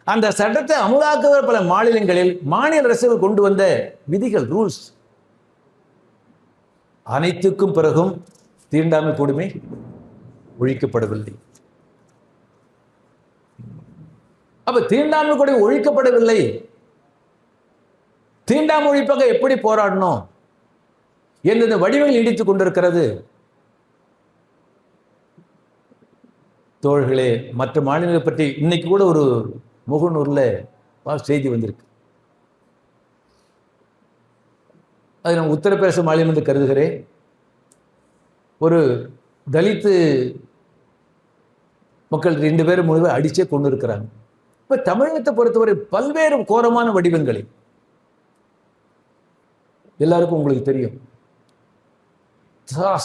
[SPEAKER 1] அந்த சட்டத்தை அமுலாக்குகிற பல மாநிலங்களில் மாநில அரசுகள் கொண்டு வந்த விதிகள், ரூல்ஸ், அனைத்துக்கும் பிறகும் தீண்டாமை கொடுமை ஒழிக்கப்படவில்லை. அப்ப தீண்டாமை கொடுமை ஒழிக்கப்படவில்லை, தீண்டாமை ஒழிப்பாக எப்படி போராடணும் எந்தெந்த வடிவங்கள் நீடித்துக் கொண்டிருக்கிறது. தோழர்களே, மற்ற மாநிலங்களை பற்றி இன்னைக்கு கூட ஒரு முகநூர்ல செய்தி வந்திருக்கு. அது நான் உத்தரப்பிரதேச மாநிலம் என்று கருதுகிறேன். ஒரு தலித்து மக்கள் 2 பேரும் 3 பேர் அடிச்சே கொண்டு இருக்கிறாங்க. இப்ப தமிழகத்தை பொறுத்தவரை பல்வேறு கோரமான வடிவங்களில் எல்லாருக்கும் உங்களுக்கு தெரியும்,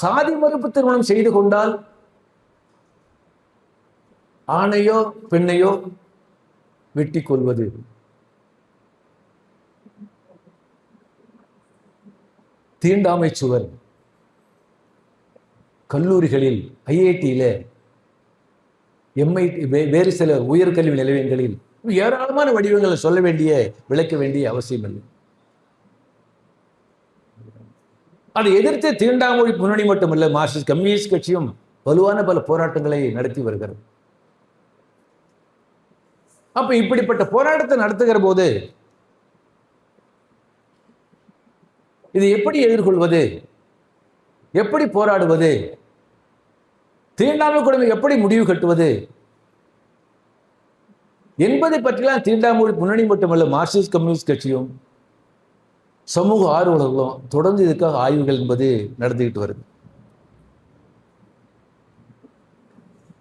[SPEAKER 1] சாதி மறுப்பு திருமணம் செய்து கொண்டால் ஆணையோ பெண்ணையோ வெட்டி கொள்வது, தீண்டாமை சுவர், கல்லூரிகளில் ஐஐடியில எம்ஐடி வேறு சில உயர்கல்வி நிலையங்களில் ஏராளமான வடிவங்களை சொல்ல வேண்டிய விளக்க வேண்டிய அவசியம் இல்லை. அதை எதிர்த்து தீண்டாமொழி முன்னணி மட்டுமல்ல, மார்க்சிஸ்ட் கம்யூனிஸ்ட் கட்சியும் வலுவான பல போராட்டங்களை நடத்தி வருகிறது. அப்ப இப்படிப்பட்ட போராட்டத்தை நடத்துகிற போது இது எப்படி எதிர்கொள்வது, எப்படி போராடுவது, தீண்டாமை கொடுமை எப்படி முடிவு கட்டுவது என்பதை பற்றிலாம் தீண்டாமொழி முன்னணி மட்டுமல்ல, மார்க்சிஸ்ட் கம்யூனிஸ்ட் கட்சியும் சமூக ஆர்வலர்களும் தொடர்ந்து இதுக்காக ஆய்வுகள் என்பது நடந்துகிட்டு வருது.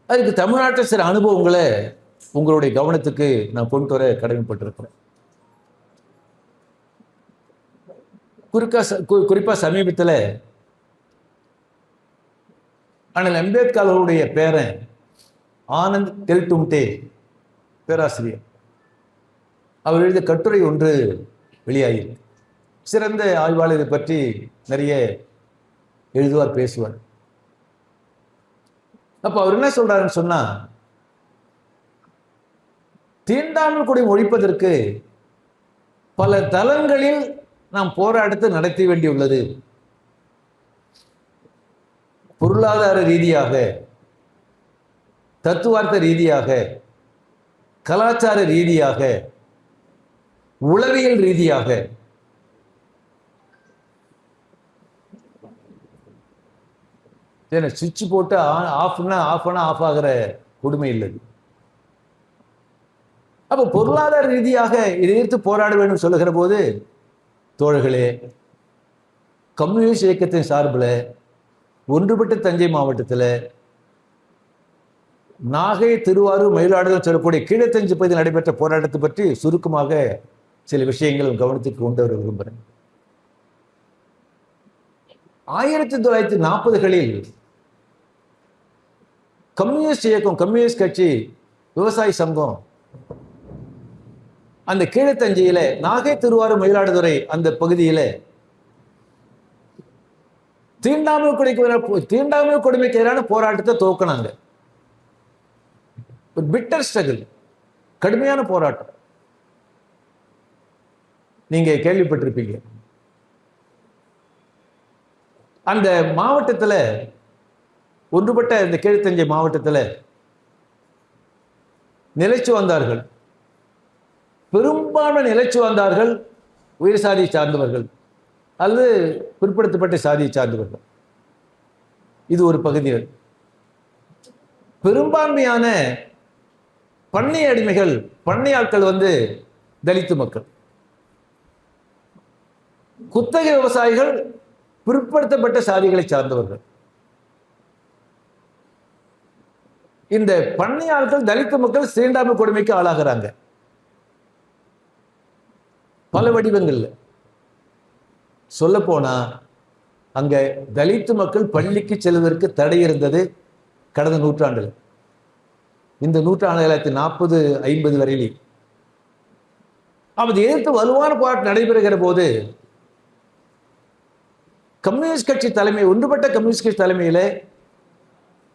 [SPEAKER 1] அதுக்கு தமிழ்நாட்டில் சில அனுபவங்களை உங்களுடைய கவனத்துக்கு நான் கொண்டு வர கடமைப்பட்டிருக்கிறேன். குறிப்பா சமீபத்தில் அண்ணல் அம்பேத்கர் அவருடைய பேரன் ஆனந்த் தெல்டும்டே பேராசிரியர், அவர் எழுதிய கட்டுரை ஒன்று வெளியாகிருக்கு. சிறந்த ஆய்வாளர் இதை பற்றி நிறைய எழுதுவார், பேசுவார். அப்ப அவர் என்ன சொல்றாருன்னு சொன்னா, தீண்டாமை கொடுமை ஒழிப்பதற்கு பல தளங்களில் நாம் போராட்டத்தை நடத்த வேண்டியுள்ளது. பொருளாதார ரீதியாக, தத்துவார்த்த ரீதியாக, கலாச்சார ரீதியாக, உளவியல் ரீதியாக. சுவிட்ச் போட்டு ஆஃப் ஆஃப் ஆகிற கொடுமை இல்லை. அப்ப பொருளாதார ரீதியாக இதை எதிர்த்து போராட வேண்டும் சொல்லுகிற போது, தோழர்களே, கம்யூனிஸ்ட் இயக்கத்தின் சார்பில் ஒன்றுபட்ட தஞ்சை மாவட்டத்தில் நாகை, திருவாரூர், மயிலாடுதுறை சொல்லக்கூடிய கீழத்தஞ்சை பகுதியில் நடைபெற்ற போராட்டத்தை பற்றி சுருக்கமாக சில விஷயங்கள் கவனத்துக்கு கொண்டு வர விரும்புகிறேன். 1940களில் கம்யூனிஸ்ட் இயக்கம், கம்யூனிஸ்ட் கட்சி, விவசாய சங்கம் அந்த கீழத்தஞ்சையில நாகை, திருவாரூர், மயிலாடுதுறை அந்த பகுதியில தீண்டாமை கொடுமைக்கு எதிரான போராட்டத்தை துவக்கினாங்க. ஒரு பிட்டர் ஸ்ட்ரகிள், கடுமையான போராட்டம். நீங்க கேள்விப்பட்டிருப்பீங்க. அந்த மாவட்டத்தில் ஒன்றுபட்ட இந்த கீழ்த்தஞ்சை மாவட்டத்தில் நிலைச்சு வந்தார்கள். பெரும்பான்மை நிலைச்சு வந்தார்கள் உயர் சாதியை சார்ந்தவர்கள் அல்லது பிற்படுத்தப்பட்ட சாதியை சார்ந்தவர்கள். இது ஒரு பகுதிகள். பெரும்பான்மையான பண்ணை அடிமைகள், பண்ணை ஆட்கள் தலித்து மக்கள். குத்தகை விவசாயிகள் பிற்படுத்தப்பட்ட சாதிகளை சார்ந்தவர்கள். இந்த பண்ணை ஆட்கள் தலித்து மக்கள் தீண்டாமை கொடுமைக்கு ஆளாகிறாங்க பல வடிவங்கள்ல. சொல்ல போனா அங்க தலித்து மக்கள் பள்ளிக்கு செல்வதற்கு தடை இருந்தது கடந்த நூற்றாண்டுல. இந்த நூற்றாண்டு 1940, 50 வரையிலே அப்படி எதிர்த்து வலுவான போராட்டம் நடைபெறுகிற போது கம்யூனிஸ்ட் கட்சி தலைமை, ஒன்றுபட்ட கம்யூனிஸ்ட் கட்சி தலைமையில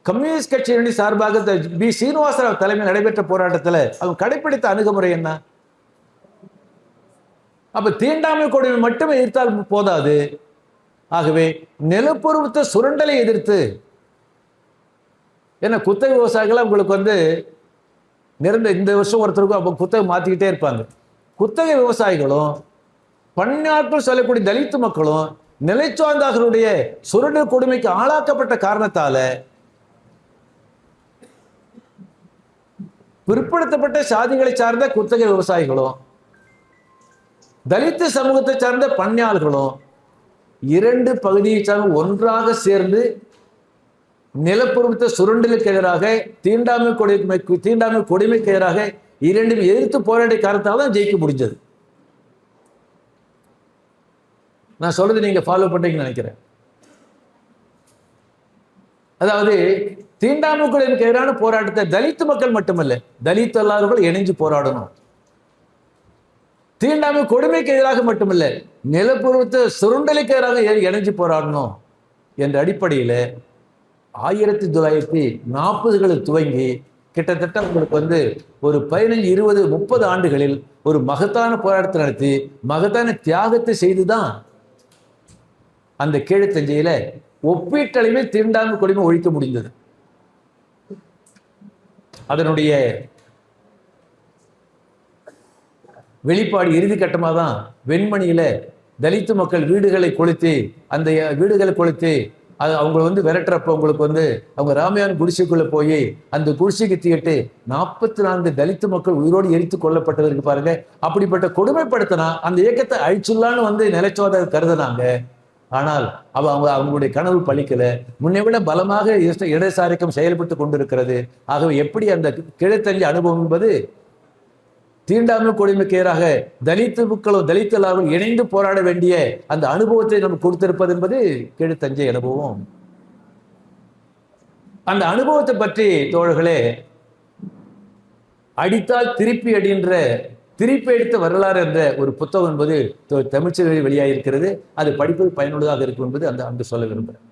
[SPEAKER 1] கம்யூனிஸ்ட் கட்சியினுடைய சார்பாக பி. சீனிவாசராவ் தலைமையில் நடைபெற்ற போராட்டத்தில் அவங்க கடைபிடித்த அணுகுமுறை என்ன? அப்ப தீண்டாமை கொடுமை மட்டுமே எதிர்த்தால் போதாது. ஆகவே நிலப்பொருத்த சுரண்டலை எதிர்த்து, ஏன்னா குத்தகை விவசாயிகள் அவங்களுக்கு இந்த வருஷம் ஒருத்தருக்கும் அப்போ குத்தகை மாத்திக்கிட்டே இருப்பாங்க. குத்தகை விவசாயிகளும் பன்னாட்கள் சொல்லக்கூடிய தலித்து மக்களும் நிலைச்சார்ந்தார்களுடைய சுரண்டல் கொடுமைக்கு ஆளாக்கப்பட்ட காரணத்தால பிற்படுத்தப்பட்ட சாதிகளை சார்ந்த குத்தகை விவசாயிகளும் தலித்து சமூகத்தை சார்ந்த பண்ணையாளர்களும் இரண்டு பகுதியை சார்ந்த ஒன்றாக சேர்ந்து நிலப்பொருத்த சுரண்டலுக்கு எதிராக, தீண்டாமை கொடுமைக்கு எதிராக இரண்டும் எதிர்த்து போராடிய காரணத்தால் தான் ஜெயிக்க முடிஞ்சது. நான் சொல்றது நீங்க ஃபாலோ பண்றீங்கன்னு நினைக்கிறேன். அதாவது தீண்டாமை கொடுமைக்கு எதிரான போராட்டத்தை தலித்து மக்கள் மட்டுமல்ல, தலித் அல்லாதவர்கள் இணைஞ்சு போராடணும். தீண்டாமை கொடுமைக்கு எதிராக மட்டுமல்ல, நிலப்பொருத்த சுரண்டலுக்கு எதிராக இணைஞ்சு போராடணும் என்ற அடிப்படையில் 1940களில் துவங்கி கிட்டத்தட்ட உங்களுக்கு ஒரு 15, 20, 30 ஆண்டுகளில் ஒரு மகத்தான போராட்டத்தை நடத்தி மகத்தான தியாகத்தை செய்துதான் அந்த கீழ்த்தஞ்சையில ஒப்பீட்டளவில் தீண்டாமை கொடுமை ஒழிக்க முடிந்தது. அதனுடைய வெளிப்பாடு இறுதி கட்டமாக தான் வெண்மணியில தலித்து மக்கள் வீடுகளை கொளுத்தி, அந்த வீடுகளை கொளுத்தி அது அவங்க விரட்டுறப்ப உங்களுக்கு அவங்க ராமையான் குடிசைக்குள்ள போய் அந்த குடிசைக்கு தீட்டு 44 தலித்து மக்கள் உயிரோடு எரித்து கொல்லப்பட்டதற்கு பாருங்க. அப்படிப்பட்ட கொடுமைப்படுத்தினா அந்த இயக்கத்தை அழிச்சுள்ளான்னு நிலைச்சோத கருதுனாங்க. ஆனால் அவங்களுடைய கனவு பலிக்கல. முன்னை விட பலமாக இடதுசாரிக்கம் செயல்பட்டு கொண்டிருக்கிறது. ஆகவே எப்படி அந்த கிழத்தஞ்சை அனுபவம் என்பது தீண்டாமை கொடுமைக்கு எதிராக தலித்து மக்களும் தலித் எல்லாரும் இணைந்து போராட வேண்டிய அந்த அனுபவத்தை நமக்கு கொடுத்திருப்பது என்பது கீழ்த்தஞ்சை அனுபவம். அந்த அனுபவத்தை பற்றி தோழர்களே, அடித்தால் திருப்பி அடின்ற திருப்பி எடுத்த வரலாறு என்ற ஒரு புத்தகம் என்பது தமிழ்ச்செல்வியில் வெளியாகிருக்கிறது. அது படிப்பது பயனுள்ளதாக இருக்கும் என்பது அந்த சொல்ல விரும்புகிறேன்.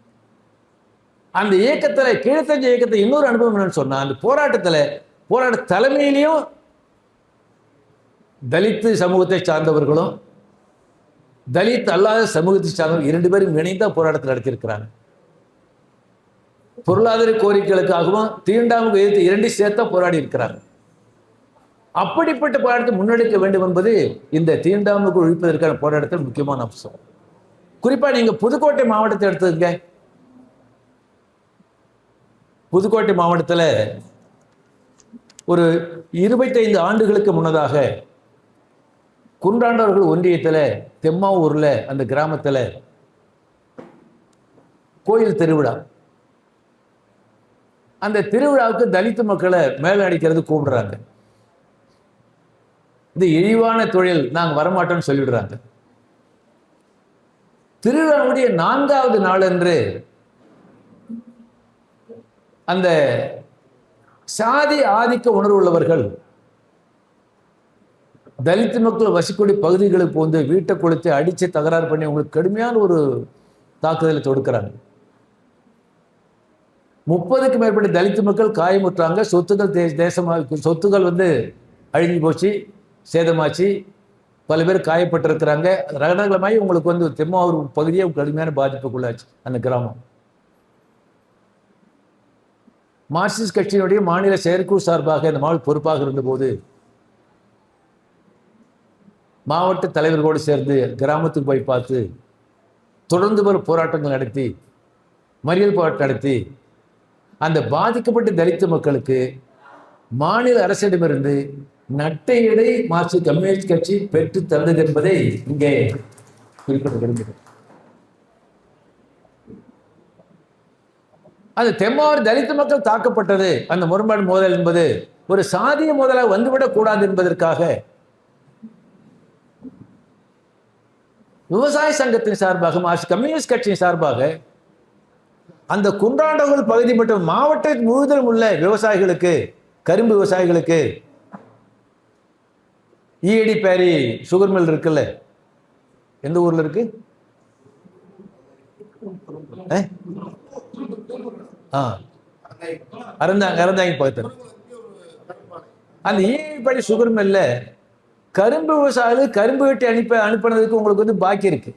[SPEAKER 1] அந்த இயக்கத்துல கீழ்த்தஞ்சை இயக்கத்தை இன்னொரு அனுபவம் என்னன்னு சொன்னா, அந்த போராட்ட தலைமையிலையும் தலித்து சமூகத்தை சார்ந்தவர்களும் தலித் அல்லாத சமூகத்தை சார்ந்தவர்கள் 2 பேரும் இணைந்தா போராட்டத்தில் நடத்தியிருக்கிறாங்க. பொருளாதார கோரிக்கைகளுக்காகவும் தீண்டாமை எதிர்த்து 2 சேர்த்தா போராடி இருக்கிறாங்க. அப்படிப்பட்ட போராட்டத்தை முன்னெடுக்க வேண்டும் என்பது இந்த தீண்டாமைக்கு ஒழிப்பதற்கான போராட்டத்தில் முக்கியமான அம்சம். குறிப்பா நீங்க புதுக்கோட்டை மாவட்டத்தை எடுத்துக்கங்க. புதுக்கோட்டை மாவட்டத்துல ஒரு 25 ஆண்டுகளுக்கு முன்னதாக குன்றாண்டவர்கள் ஒன்றியத்துல தெம்மாவூர்ல அந்த கிராமத்துல கோயில் திருவிழா. அந்த திருவிழாவுக்கு தலித்து மக்களை மேல அடிக்கிறது கூப்பிடுறாங்க. இந்த இழிவான தொழில் நாங்க வரமாட்டோம்னு சொல்லிடுறாங்க. திருவிழாவுடைய 4வது நாளன்று அந்த சாதி ஆதிக்க உணர்வு உள்ளவர்கள் தலித்து மக்கள் வசிக்கூடிய பகுதிகளுக்கு வீட்டை கொளுத்து அடிச்சு தகராறு பண்ணி அவங்களுக்கு கடுமையான ஒரு தாக்குதலை தொடுக்கிறாங்க. 30க்கும் மேற்பட்ட தலித்து மக்கள் காயமுற்றாங்க. சொத்துகள் அழிஞ்சு போச்சு, சேதமாச்சு. பல பேர் காயப்பட்டிருக்கிறாங்க. ரணகலமாய் உங்களுக்கு தெம்மாவூர் பகுதியை கடுமையான பாதிப்புக்குள்ளாச்சு அந்த கிராமம். மார்க்சிஸ்ட் கட்சியினுடைய மாநில செயற்குழு சார்பாக இந்த மாவட்ட பொறுப்பாக இருந்தபோது மாவட்ட தலைவர்களோடு சேர்ந்து கிராமத்துக்கு போய் பார்த்து தொடர்ந்து வர போராட்டங்கள் நடத்தி மறியல் போராட்டம் நடத்தி அந்த பாதிக்கப்பட்ட தலித் மக்களுக்கு மாநில அரசிடமிருந்து நட்டையடை மார்க்சிஸ்ட் கம்யூனிஸ்ட் கட்சி பெற்று தந்தது என்பதை இங்கே குறிப்பிடப்படுகிறது. அந்த தெம்மாவூர் தலித் மக்கள் தாக்கப்பட்டது அந்த முரண்பாடு மோதல் என்பது ஒரு சாதிய மோதலாக வந்துவிடக் கூடாது என்பதற்காக விவசாய சங்கத்தின் சார்பாக மார்க்சிஸ்ட் கம்யூனிஸ்ட் கட்சியின் சார்பாக அந்த குன்றாண்டகோல் பகுதி மற்றும் மாவட்ட முழுவதும் உள்ள விவசாயிகளுக்கு, கரும்பு விவசாயிகளுக்கு, ஈடி பேரி சுகர் மில் இருக்குல்ல, எந்த ஊர்ல இருக்கு? அறந்தாங்க பக்கத்தில். அந்த ஈடி பேரி சுகர் மில்ல கரும்பு விவசாயிகள் கரும்பு வெட்டி அனுப்பினதுக்கு உங்களுக்கு வந்து பாக்கி இருக்கு.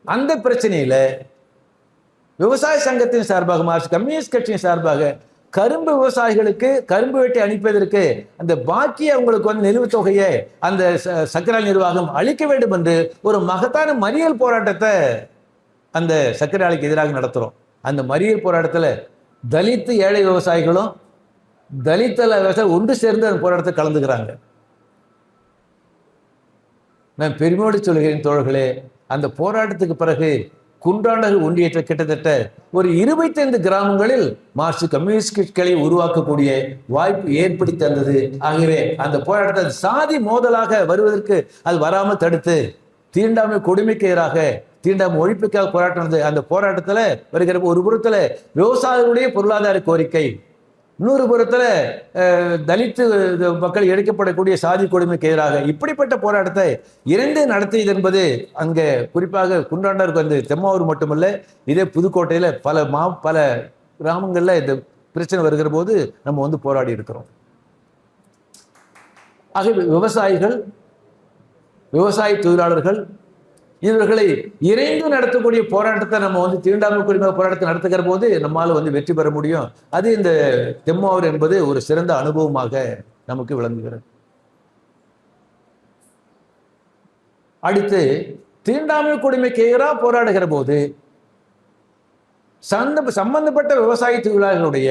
[SPEAKER 1] அந்த பிரச்சனையில விவசாய சங்கத்தின் சார்பாக மார்க்சிஸ்ட் கம்யூனிஸ்ட் கட்சியின் சார்பாக கரும்பு விவசாயிகளுக்கு கரும்பு வெட்டி அனுப்பியதற்கு அந்த பாக்கி அவங்களுக்கு வந்து நிலுவைத் தொகையை அந்த சக்கரை நிர்வாகம் அளிக்க வேண்டும் என்று ஒரு மகத்தான மறியல் போராட்டத்தை அந்த சக்கரை ஆலைக்கு எதிராக நடத்துறோம். அந்த மறியல் போராட்டத்தில் தலித் ஏழை விவசாயிகளும் தலித் விவசாயிகள் ஒன்று சேர்ந்து அந்த போராட்டத்தை கலந்துக்கிறாங்க. நான் பெருமையோடு சொல்கிறேன் தோழர்களே, அந்த போராட்டத்துக்கு பிறகு குன்றாண்டகோல் ஒன்றியத்தில் கிட்டத்தட்ட ஒரு 25 கிராமங்களில் மார்க்சிஸ்ட் கம்யூனிஸ்ட் கட்சிகளை உருவாக்கக்கூடிய வாய்ப்பு ஏற்படுத்தி தந்தது. ஆகவே அந்த போராட்டத்தை சாதி மோதலாக வருவதற்கு அது வராமல் தடுத்து தீண்டாமை கொடுமைக்கு எதிராக, தீண்டாமை ஒழிப்புக்காக போராட்டம் நடந்தது. அந்த போராட்டத்தில் வருகிற ஒரு புறத்தில் விவசாயிகளுடைய பொருளாதார கோரிக்கை, இன்னொரு புறத்தில் தலித்து மக்கள் எடுக்கப்படக்கூடிய சாதி கொடுமைக்கு எதிராக இப்படிப்பட்ட போராட்டத்தை இணைந்து நடத்தியது என்பது அங்கே குறிப்பாக குன்றாண்டருக்கு வந்து தெம்மாவூர் மட்டுமல்ல, இதே புதுக்கோட்டையில் பல கிராமங்களில் இந்த பிரச்சனை வருகிற போது நம்ம வந்து போராடி இருக்கிறோம். ஆகவே விவசாயிகள், விவசாய தொழிலாளர்கள் இவர்களை இணைந்து நடத்தக்கூடிய போராட்டத்தை நம்ம வந்து தீண்டாமை கொடுமை போராட்டத்தை நடத்துகிற போது நம்மால் வந்து வெற்றி பெற முடியும். அது இந்த தெம்மாவூர் என்பது ஒரு சிறந்த அனுபவமாக நமக்கு விளங்குகிறது. அடுத்து தீண்டாமை கொடுமைக்கு எதிராக போராடுகிற போது சம்பந்தப்பட்ட விவசாய தொழிலாளர்களுடைய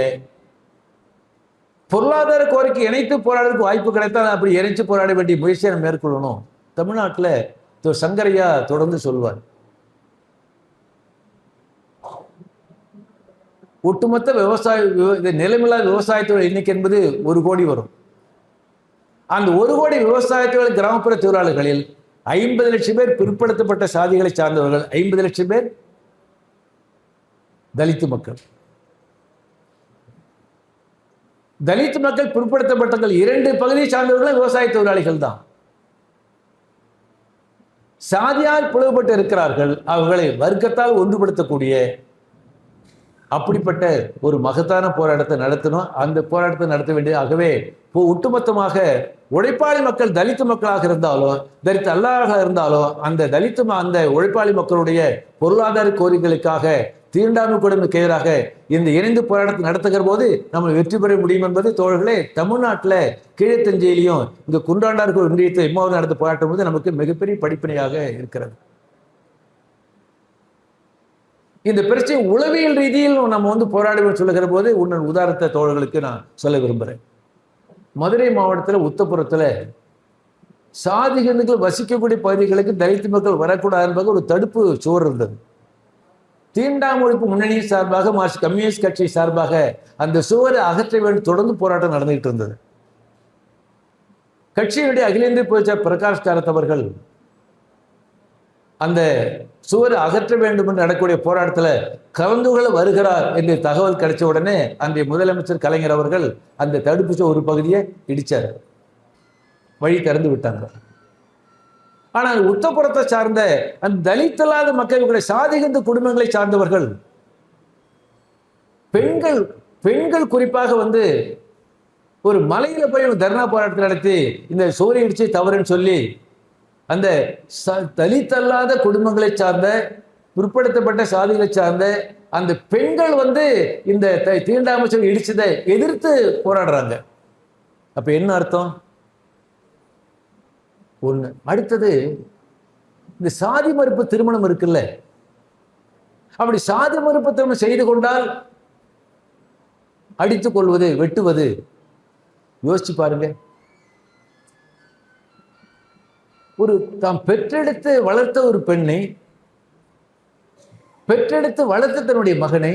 [SPEAKER 1] பொருளாதார கோரிக்கை இணைத்து போராடுறதுக்கு வாய்ப்பு கிடைத்தால் அப்படி இணைச்சு போராட வேண்டிய முயற்சியை நம்ம மேற்கொள்ளணும். தமிழ்நாட்டில் சங்கரையா தொடர்ந்து சொல்வார், ஒட்டுமொத்த விவசாய நிலமில்லா விவசாயத்தோட எண்ணிக்கை என்பது 1 கோடி வரும். அந்த 1 கோடி விவசாயத்தோட கிராமப்புற தொழிலாளர்களில் 50 லட்சம் பேர் பிற்படுத்தப்பட்ட சாதிகளை சார்ந்தவர்கள், 50 லட்சம் பேர் தலித்து மக்கள். தலித் மக்கள் பிற்படுத்தப்பட்டவர்கள் 2 பகுதியை சார்ந்தவர்கள் விவசாய தொழிலாளிகள் தான். சாதியால் பிளவுபட்டு இருக்கிறார்கள். அவர்களை வர்க்கத்தால் ஒன்றுபடுத்தக்கூடிய அப்படிப்பட்ட ஒரு மகத்தான போராட்டத்தை நடத்தணும். அந்த போராட்டத்தை நடத்த வேண்டிய, ஆகவே ஒட்டுமொத்தமாக உழைப்பாளி மக்கள் தலித்து மக்களாக இருந்தாலும் தலித் அல்லாத இருந்தாலும் அந்த உழைப்பாளி மக்களுடைய பொருளாதார கோரிக்கைகளுக்காக தீண்டாமை கொடுமைக்கு எதிராக இந்த இணைந்து போராட்டத்தை நடத்துகிற போது நம்ம வெற்றி பெற முடியும் என்பது தோழர்களே, தமிழ்நாட்டில் கீழத்தஞ்சையிலையும் இந்த குன்றாண்டகோல் ஒன்றியத்தை இம்மாவது நடத்த போராட்டம் போது நமக்கு மிகப்பெரிய படிப்பினையாக இருக்கிறது. இந்த பிரச்சனை உளவியல் ரீதியில் நம்ம வந்து போராடுவோம் சொல்லுகிற போது உன்னன் உதாரணத்தை தோழர்களுக்கு நான் சொல்ல விரும்புகிறேன். மதுரை மாவட்டத்தில் உத்தப்புறத்தில் சாதி இந்துக்கள் வசிக்கக்கூடிய பகுதிகளுக்கு தலித் மக்கள் வரக்கூடாது என்பது ஒரு தடுப்பு சுவர் இருந்தது. தீண்டாமை ஒழிப்பு முன்னணி சார்பாக மார்க்சிஸ்ட் கம்யூனிஸ்ட் கட்சி சார்பாக அந்த சுவரை அகற்ற வேண்டும் தொடர்ந்து போராட்டம் நடந்துகிட்டு இருந்தது. கட்சியுடைய அகில இந்திய பொதுச்செயலாளர் பிரகாஷ் காரத் அவர்கள் அந்த சுவரை அகற்ற வேண்டும் என்று நடக்கக்கூடிய போராட்டத்தில் கலந்து கொள்ள வருகிறார் என்று தகவல் கிடைச்ச உடனே அன்றைய முதலமைச்சர் கலைஞர் அவர்கள் அந்த தடுப்பு சுவர் ஒரு பகுதியை இடிச்சார், வழி திறந்து விட்டாங்க. ஆனால் உத்தப்புறத்தை சார்ந்த அந்த தலித் அல்லாத மக்களுடைய சாதிகந்த குடும்பங்களை சார்ந்தவர்கள் பெண்கள் குறிப்பாக வந்து ஒரு மலையில போய் தர்ணா போராட்டத்தை நடத்தி இந்த சூரிய இடிச்சு தவறுன்னு சொல்லி அந்த தலித் அல்லாத குடும்பங்களை சார்ந்த பிற்படுத்தப்பட்ட சாதிகளை சார்ந்த அந்த பெண்கள் வந்து இந்த தீண்டாமை சொல்லி இடிச்சதை எதிர்த்து போராடுறாங்க. அப்ப என்ன அர்த்தம்? ஒண்ணு. அடுத்தது, இந்த சாதி மறுப்பு திருமணம் இருக்குல்ல, அப்படி சாதி மறுப்பு திருமணம் செய்து கொண்டால் அடித்துக் கொள்வது, வெட்டுவது, யோசிச்சு பாருங்க. ஒரு தாம் பெற்றெடுத்து வளர்த்த ஒரு பெண்ணை, பெற்றெடுத்து வளர்த்த தன்னுடைய மகனை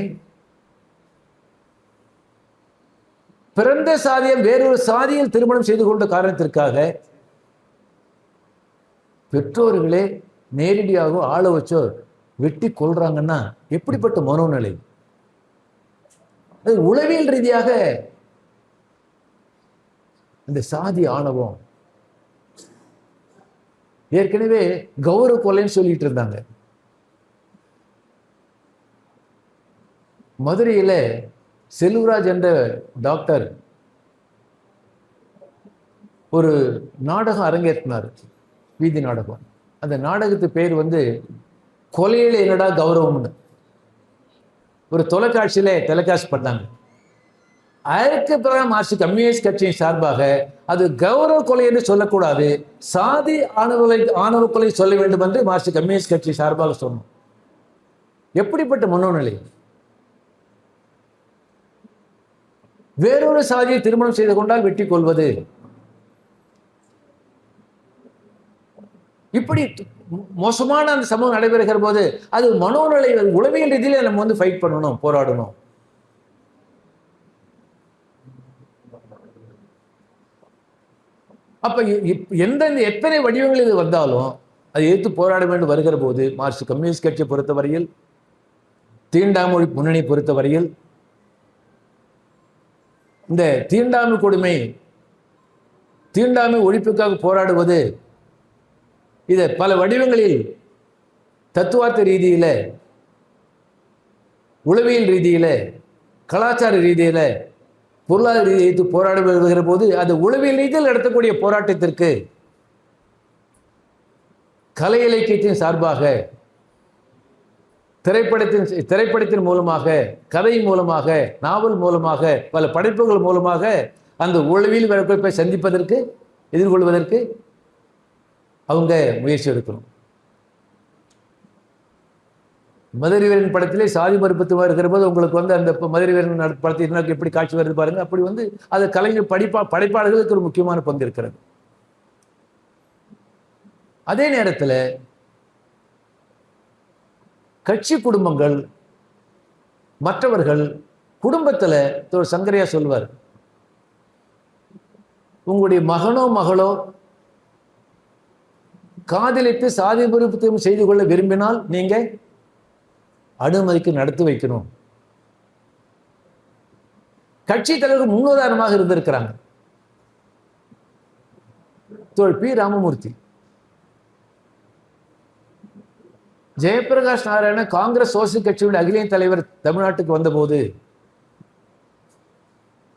[SPEAKER 1] பிறந்த சாதியில் வேறொரு சாதியில் திருமணம் செய்து கொண்ட காரணத்திற்காக பெற்றோர்களே நேரடியாக ஆள வச்சோ வெட்டி கொள்றாங்கன்னா எப்படிப்பட்ட மனோநிலை? உளவியல் ரீதியாக இந்த சாதி ஆணவம். ஏற்கனவே கௌரவ கொலைன்னு சொல்லிட்டு இருந்தாங்க. மதுரையில செல்வராஜ் என்ற டாக்டர் ஒரு நாடகம் அரங்கேற்றினார், வீதி நாடகம். அந்த நாடகத்து பேர் வந்து கொலையில என்னடா கௌரவம்னு ஒரு தொலைக்காட்சியில டெலிகாஸ்ட் பண்ணாங்க. அதற்கு பிறகு மார்க்சிஸ்ட் கம்யூனிஸ்ட் கட்சியின் சார்பாக அது கௌரவ கொலை என்று சொல்லக்கூடாது, சாதி ஆணவ கொலை சொல்ல வேண்டும் என்று மார்க்சிஸ்ட் கம்யூனிஸ்ட் கட்சி சார்பாக சொன்னோம். எப்படிப்பட்ட மனோநிலை? வேறொரு சாதியை திருமணம் செய்து கொண்டால் வெட்டி கொள்வது, இப்படி மோசமான அந்த சமூகம் நடைபெறுகிற போது அது மனோநிலை, உளவியல் ரீதியில நம்ம வந்து ஃபைட் பண்ணணும், போராடணும். அப்ப எத்தனை வடிவங்கள் இது வந்தாலும் அதை எதிர்த்து போராட வேண்டும் வருகிற போது மார்க்சிஸ்ட் கம்யூனிஸ்ட் கட்சியை பொறுத்தவரையில், தீண்டாமை முன்னணி பொறுத்தவரையில், இந்த தீண்டாமை கொடுமை, தீண்டாமை ஒழிப்புக்காக போராடுவது, இதை பல வடிவங்களில் தத்துவார்த்த ரீதியில, உளவியல் ரீதியில, கலாச்சார ரீதியில, பொருளாதார ரீதியை போராட வருகிற போது அது உளவியல் ரீதியில் நடத்தக்கூடிய போராட்டத்திற்கு கலை இலக்கியத்தின் சார்பாக, திரைப்படத்தின் மூலமாக, கதை மூலமாக, நாவல் மூலமாக, பல படைப்புகள் மூலமாக அந்த உளவியல் வரப்பை சந்திப்பதற்கு, எதிர்கொள்வதற்கு அவங்க முயற்சி எடுக்கணும். மதுரை வீரன் படத்திலே சாதி மறுப்பு வருகிற போது உங்களுக்கு வந்து அந்த மதுரை வீரன் படத்தை எப்படி காட்சி வருது பாருங்க. அப்படி வந்து அது கலைஞர் படைப்பாளர்களுக்கு ஒரு முக்கியமான பங்கு இருக்கிறது. அதே நேரத்தில் கட்சி குடும்பங்கள், மற்றவர்கள் குடும்பத்தில் ஒரு சங்கரையா சொல்வார், உங்களுடைய மகனோ மகளோ காதலித்து சாதி மறுப்பு செய்து கொள்ள விரும்பினால் நீங்க அனுமதிக்கு நடத்தி வைக்கணும். கட்சி தலைவர் முன்னுதாரணமாக இருந்திருக்கிறாங்க. தோழர் பி. ராமமூர்த்தி, ஜெயபிரகாஷ் நாராயண காங்கிரஸ் சோசியல் கட்சியுடைய அகில தலைவர் தமிழ்நாட்டுக்கு வந்தபோது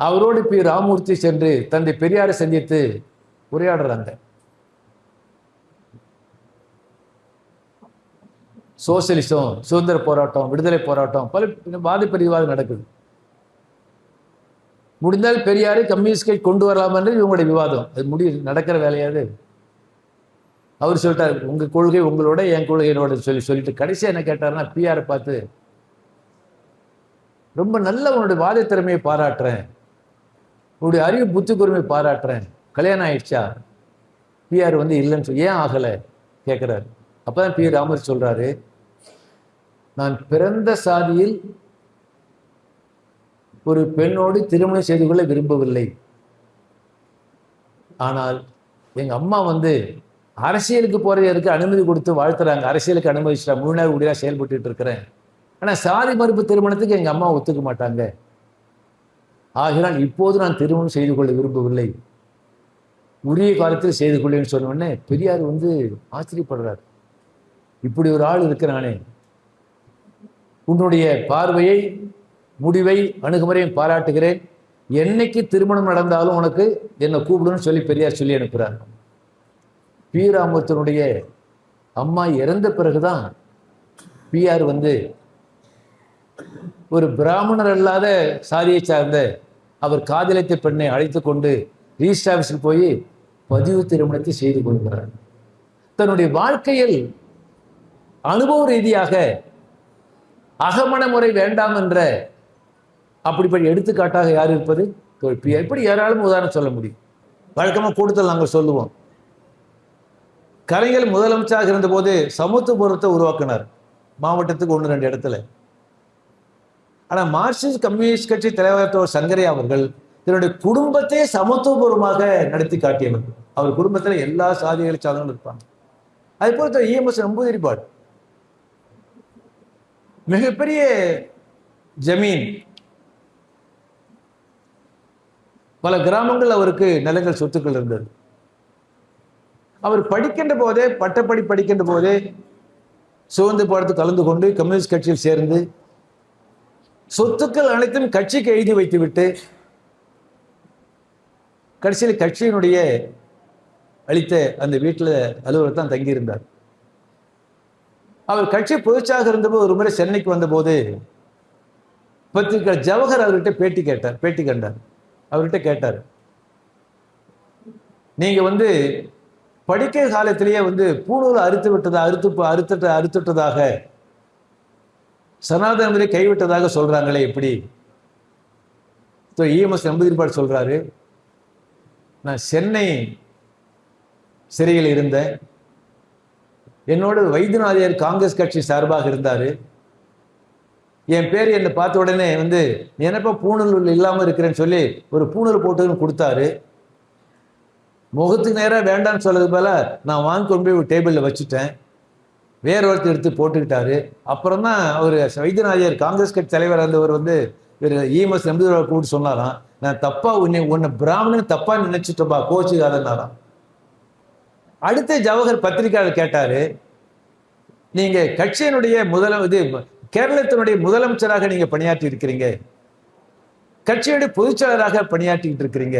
[SPEAKER 1] அவரோடு பி. ராமமூர்த்தி சென்று தந்தை பெரியாரை சந்தித்து உரையாடுறாங்க. சோசியலிசம், சுதந்திர போராட்டம், விடுதலை போராட்டம், பல வாத பிரிவாக நடக்குது. முடிந்தால் பெரியாரை கம்யூனிஸ்ட் கொண்டு வரலாம் என்று இவங்களுடைய விவாதம். அது நடக்கிற வேலையாது. அவர் சொல்லிட்டார், உங்க கொள்கை உங்களோட, என் கொள்கை என்னோட சொல்லிட்டு கடைசியா என்ன கேட்டாருன்னா, பிஆரை பார்த்து, ரொம்ப நல்ல உன்னுடைய வாத திறமையை பாராட்டுறேன், உன்னுடைய அறிவு புத்தி கூர்மையை பாராட்டுறேன், கல்யாணம் ஆயிடுச்சா? பிஆர் வந்து இல்லைன்னு சொல்லி, ஏன் ஆகலை கேட்குறாரு. அப்பதான் பி. ராமர் சொல்றாரு, நான் பிறந்த சாதியில் ஒரு பெண்ணோடு திருமணம் செய்து கொள்ள விரும்பவில்லை. ஆனால் எங்க அம்மா வந்து அரசியலுக்கு போறதுக்கு அனுமதி கொடுத்து வாழ்த்துறாங்க, அரசியலுக்கு அனுமதிச்சுட்டா, முழு நேரம் உடையா செயல்பட்டு இருக்கிறேன். ஆனா சாதி மறுப்பு திருமணத்துக்கு எங்க அம்மா ஒத்துக்க மாட்டாங்க. ஆகினால் இப்போது நான் திருமணம் செய்து கொள்ள விரும்பவில்லை, உரிய காலத்தில் செய்து கொள்ளேன்னு சொன்ன உடனே பெரியார் வந்து ஆச்சரியப்படுறார். இப்படி ஒரு ஆள் இருக்கிறானே, உன்னுடைய பார்வையை, முடிவை, அணுகுமுறையை பாராட்டுகிறேன், என்னைக்கு திருமணம் நடந்தாலும் உனக்கு என்னை கூப்பிடுன்னு சொல்லி பெரியார் சொல்லி அனுப்புகிறார். பி. ராமமூர்த்தியினுடைய அம்மா இறந்த பிறகுதான் பிஆர் வந்து ஒரு பிராமணர் அல்லாத சாதியை சார்ந்த அவர் காதலித்த பெண்ணை அழைத்து கொண்டு ரிஜிஸ்டர் ஆஃபீஸில் போய் பதிவு திருமணத்தை செய்து கொள்கிறார். தன்னுடைய வாழ்க்கையில் அனுபவ ரீதியாக அகமண முறை வேண்டாம் என்ற அப்படிப்பட்ட எடுத்துக்காட்டாக யார் இருப்பது? தோல்பியார். இப்படி யாராலும் உதாரணம் சொல்ல முடியும். வழக்கமாக கூட்டத்தில் நாங்கள் சொல்லுவோம், கலைஞர் முதலமைச்சராக இருந்தபோது சமத்துவபுரத்தை உருவாக்கினார் மாவட்டத்துக்கு 1-2 இடத்துல. ஆனால் மார்க்சிஸ்ட் கம்யூனிஸ்ட் கட்சி தலைவர் சங்கரையா அவர்கள் தன்னுடைய குடும்பத்தை சமத்துவபூர்வமாக நடத்தி காட்டியவர். அவர் குடும்பத்தில் எல்லா சாதிகளை சாதனங்களும் இருப்பாங்க. அது போல இஎம்எஸ் நம்பூதிரிபாடு மிகப்பெரிய ஜமீன், பல கிராமங்கள் அவருக்கு நிலங்கள் சொத்துக்கள் இருந்தது. அவர் படிக்கின்ற போதே, பட்டப்படி படிக்கின்ற போதே சுதந்திர போராட்டத்தில் கலந்து கொண்டு கம்யூனிஸ்ட் கட்சியில் சேர்ந்து சொத்துக்கள் அனைத்தும் கட்சிக்கு எழுதி வைத்துவிட்டு கடைசியில் கட்சியினுடைய அளித்த அந்த வீட்டில் அலுவலகத்தில் தான் தங்கியிருந்தார். அவர் கட்சி பொதுச்சாக இருந்தபோது ஒரு முறை சென்னைக்கு வந்தபோது பத்திரிகை ஜவஹர் அவர்கிட்ட பேட்டி கண்டார். அவர்கிட்ட கேட்டார், நீங்க படிக்கிற காலத்திலேயே பூணூல் அறுத்துட்டதாக சனாதனத்தை கைவிட்டதாக சொல்றாங்களே எப்படி? இஎம்எஸ் நம்பூதிரிபாடு சொல்றாரு, நான் சென்னை சிறையில் இருந்தேன். என்னோட வைத்தியநாதையர் காங்கிரஸ் கட்சி சார்பாக இருந்தார். என் பேர் என்னை பார்த்த உடனே என்னப்பா பூணூல் இல்லாமல் இருக்கிறேன்னு சொல்லி ஒரு பூணூல் போட்டுன்னு கொடுத்தாரு. முகத்துக்கு நேராக வேண்டான்னு சொல்றது போல நான் வாங்கி கொண்டு போய் ஒரு டேபிளில் வச்சுட்டேன். வேற ஒருத்தர் எடுத்து போட்டுக்கிட்டாரு. அப்புறம் தான் அவர் வைத்தியநாதையர் காங்கிரஸ் கட்சி தலைவர் இருந்தவர் இஎம்எஸ் நம்பூதிரிபாடு கூப்பிட்டு சொன்னாராம், நான் தப்பா உன்னை பிராமணன் தப்பா நினைச்சிட்டப்பா, கோச்சுக்காதனாராம். அடுத்த ஜவஹர் பத்திரிகையாளர் கேட்டாரு, நீங்க கட்சியினுடைய கேரளத்தினுடைய முதலமைச்சராக நீங்க பணியாற்றி இருக்கிறீங்க, கட்சியுடைய பொதுச்செயலராக பணியாற்றிட்டு இருக்கிறீங்க,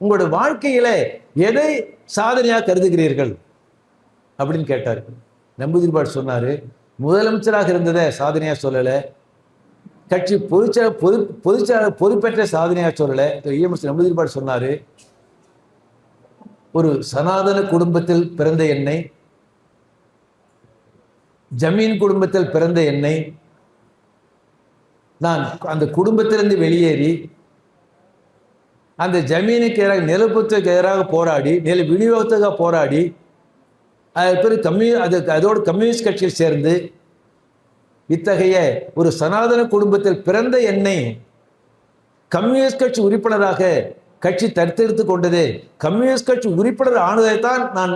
[SPEAKER 1] உங்களோட வாழ்க்கையில எதை சாதனையாக கருதுகிறீர்கள் அப்படின்னு கேட்டாரு. நம்பூதிரிபாடு சொன்னாரு, முதலமைச்சராக இருந்ததை சாதனையா சொல்லல, கட்சி பொதுச்செயலர் பொறுப்பேற்ற சாதனையா சொல்லல. இஎம்எஸ் நம்பூதிரிபாடு சொன்னாரு, ஒரு சனாதன குடும்பத்தில் பிறந்த என்னை, ஜமீன் குடும்பத்தில் பிறந்த என்னை, நான் அந்த குடும்பத்திலிருந்து வெளியேறி அந்த ஜமீனுக்கு எதிராக, நிலப்புறத்துக்கு எதிராக போராடி, நில விநியோகத்துக்காக போராடி, அதோடு கம்யூனிஸ்ட் கட்சியில் சேர்ந்து இத்தகைய ஒரு சனாதன குடும்பத்தில் பிறந்த என்னை கம்யூனிஸ்ட் கட்சி உறுப்பினராக கட்சி தடுத்தெடுத்து கொண்டது, கம்யூனிஸ்ட் கட்சி உறுப்பினர் ஆனதைத்தான் நான்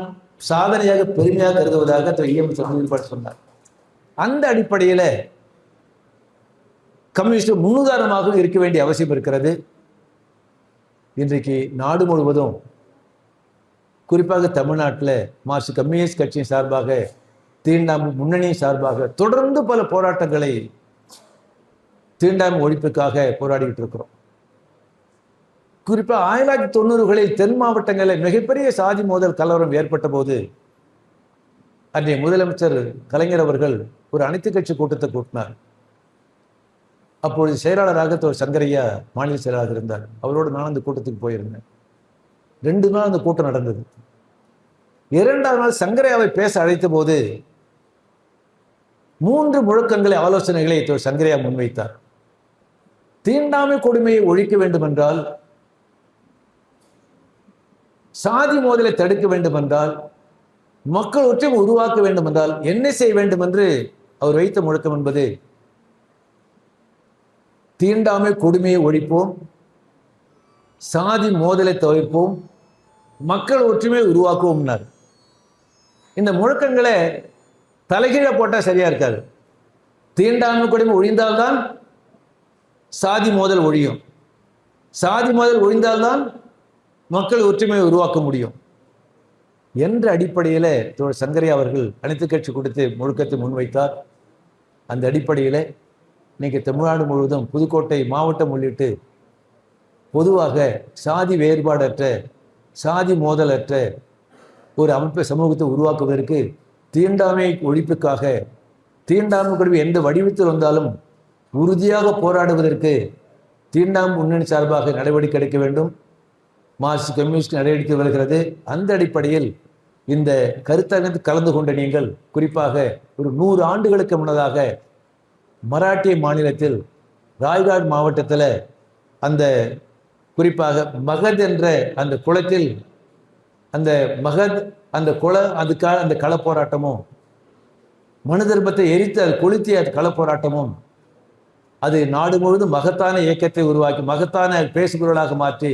[SPEAKER 1] சாதனையாக பெருமையாக கருதுவதாக இஎம்எஸ் நம்பூதிரிபாடு சொன்னார். அந்த அடிப்படையில் கம்யூனிஸ்ட் முன்னுதாரணமாக இருக்க வேண்டிய அவசியம் இருக்கிறது. இன்றைக்கு நாடு முழுவதும், குறிப்பாக தமிழ்நாட்டில் மார்க்சிஸ்ட் கம்யூனிஸ்ட் கட்சியின் சார்பாக, தீண்டாமை முன்னணி சார்பாக தொடர்ந்து பல போராட்டங்களை தீண்டாமை ஒழிப்புக்காக போராடிக்கிட்டு இருக்கிறோம். குறிப்பாக 1990களில் தென் மாவட்டங்களில் மிகப்பெரிய சாதி மோதல் கலவரம் ஏற்பட்ட போது அன்றைய முதலமைச்சர் கலைஞர் அவர்கள் ஒரு அனைத்து கட்சி கூட்டத்தை கூட்டினார். அப்பொழுது செயலாளராக சங்கரையா மாநில செயலாளராக இருந்தார். அவரோடு நான் அந்த கூட்டத்துக்கு போயிருந்தேன். 2 நாள் அந்த கூட்டம் நடந்தது. 2ஆவது நாள் சங்கரையாவை பேச அழைத்த போது 3 முழக்கங்களை, ஆலோசனைகளை சங்கரையா முன்வைத்தார். தீண்டாமை கொடுமையை ஒழிக்க வேண்டும் என்றால், சாதி மோதலை தடுக்க வேண்டும் என்றால், மக்கள் ஒற்றுமை உருவாக்க வேண்டும் என்றால் என்ன செய்ய வேண்டும் என்று அவர் வைத்த முழக்கம் என்பது, தீண்டாமை கொடுமையை ஒழிப்போம், சாதி மோதலை தவிர்ப்போம், மக்கள் ஒற்றுமையை உருவாக்குவோம்னார். இந்த முழக்கங்களை தலைகீழ போட்டால் சரியா இருக்காது. தீண்டாமை கொடுமை ஒழிந்தால்தான் சாதி மோதல் ஒழியும், சாதி மோதல் ஒழிந்தால்தான் மக்கள் ஒற்றுமையை உருவாக்க முடியும் என்ற அடிப்படையில் சங்கரையா அவர்கள் அனைத்து கட்சி கூட்டத்தை முழக்கத்தை முன்வைத்தார். அந்த அடிப்படையில் இன்னைக்கு தமிழ்நாடு முழுவதும், புதுக்கோட்டை மாவட்டம் உள்ளிட்டு பொதுவாக சாதி வேறுபாடற்ற, சாதி மோதலற்ற ஒரு அமைப்பை, சமூகத்தை உருவாக்குவதற்கு, தீண்டாமை ஒழிப்புக்காக, தீண்டாமை கொடுமை எந்த வடிவத்தில் வந்தாலும் உறுதியாக போராடுவதற்கு தீண்டாமை முன்னணி சார்பாக நடவடிக்கை எடுக்க வேண்டும். மார்க்சிஸ்ட் கம்யூனிஸ்ட் நடவடிக்கை வருகிறது. அந்த அடிப்படையில் இந்த கருத்தரங்கத்தில் கலந்து கொண்ட நீங்கள் குறிப்பாக ஒரு 100 ஆண்டுகளுக்கு முன்னதாக மராட்டிய மாநிலத்தில் ராய்காட் மாவட்டத்தில் அந்த குறிப்பாக மகத் என்ற அந்த குளத்தில் அந்த மகத் அந்த அதுக்காக அந்த களப்போராட்டமும், மனு தர்மத்தை எரித்து அது கொளுத்திய களப்போராட்டமும் அது நாடு முழுவதும் மகத்தான இயக்கத்தை உருவாக்கி மகத்தான பேசுபொருளாக மாற்றி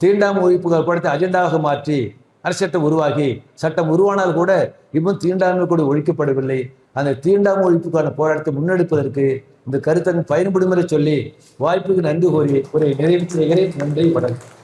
[SPEAKER 1] தீண்டாமை ஒழிப்புகள் படுத்த அஜெண்டாவாக மாற்றி அரசட்டம் உருவாகி சட்டம் உருவானால் கூட இன்னும் தீண்டாமை கூட ஒழிக்கப்படவில்லை. அந்த தீண்டாமை ஒழிப்புக்கான போராட்டத்தை முன்னெடுப்பதற்கு இந்த கருத்தரங்கு பயன்படும் என்று சொல்லி வாய்ப்புக்கு நன்றி கூறி ஒரு நிறைவு செய்கிறேன். நன்றி, வணக்கம்.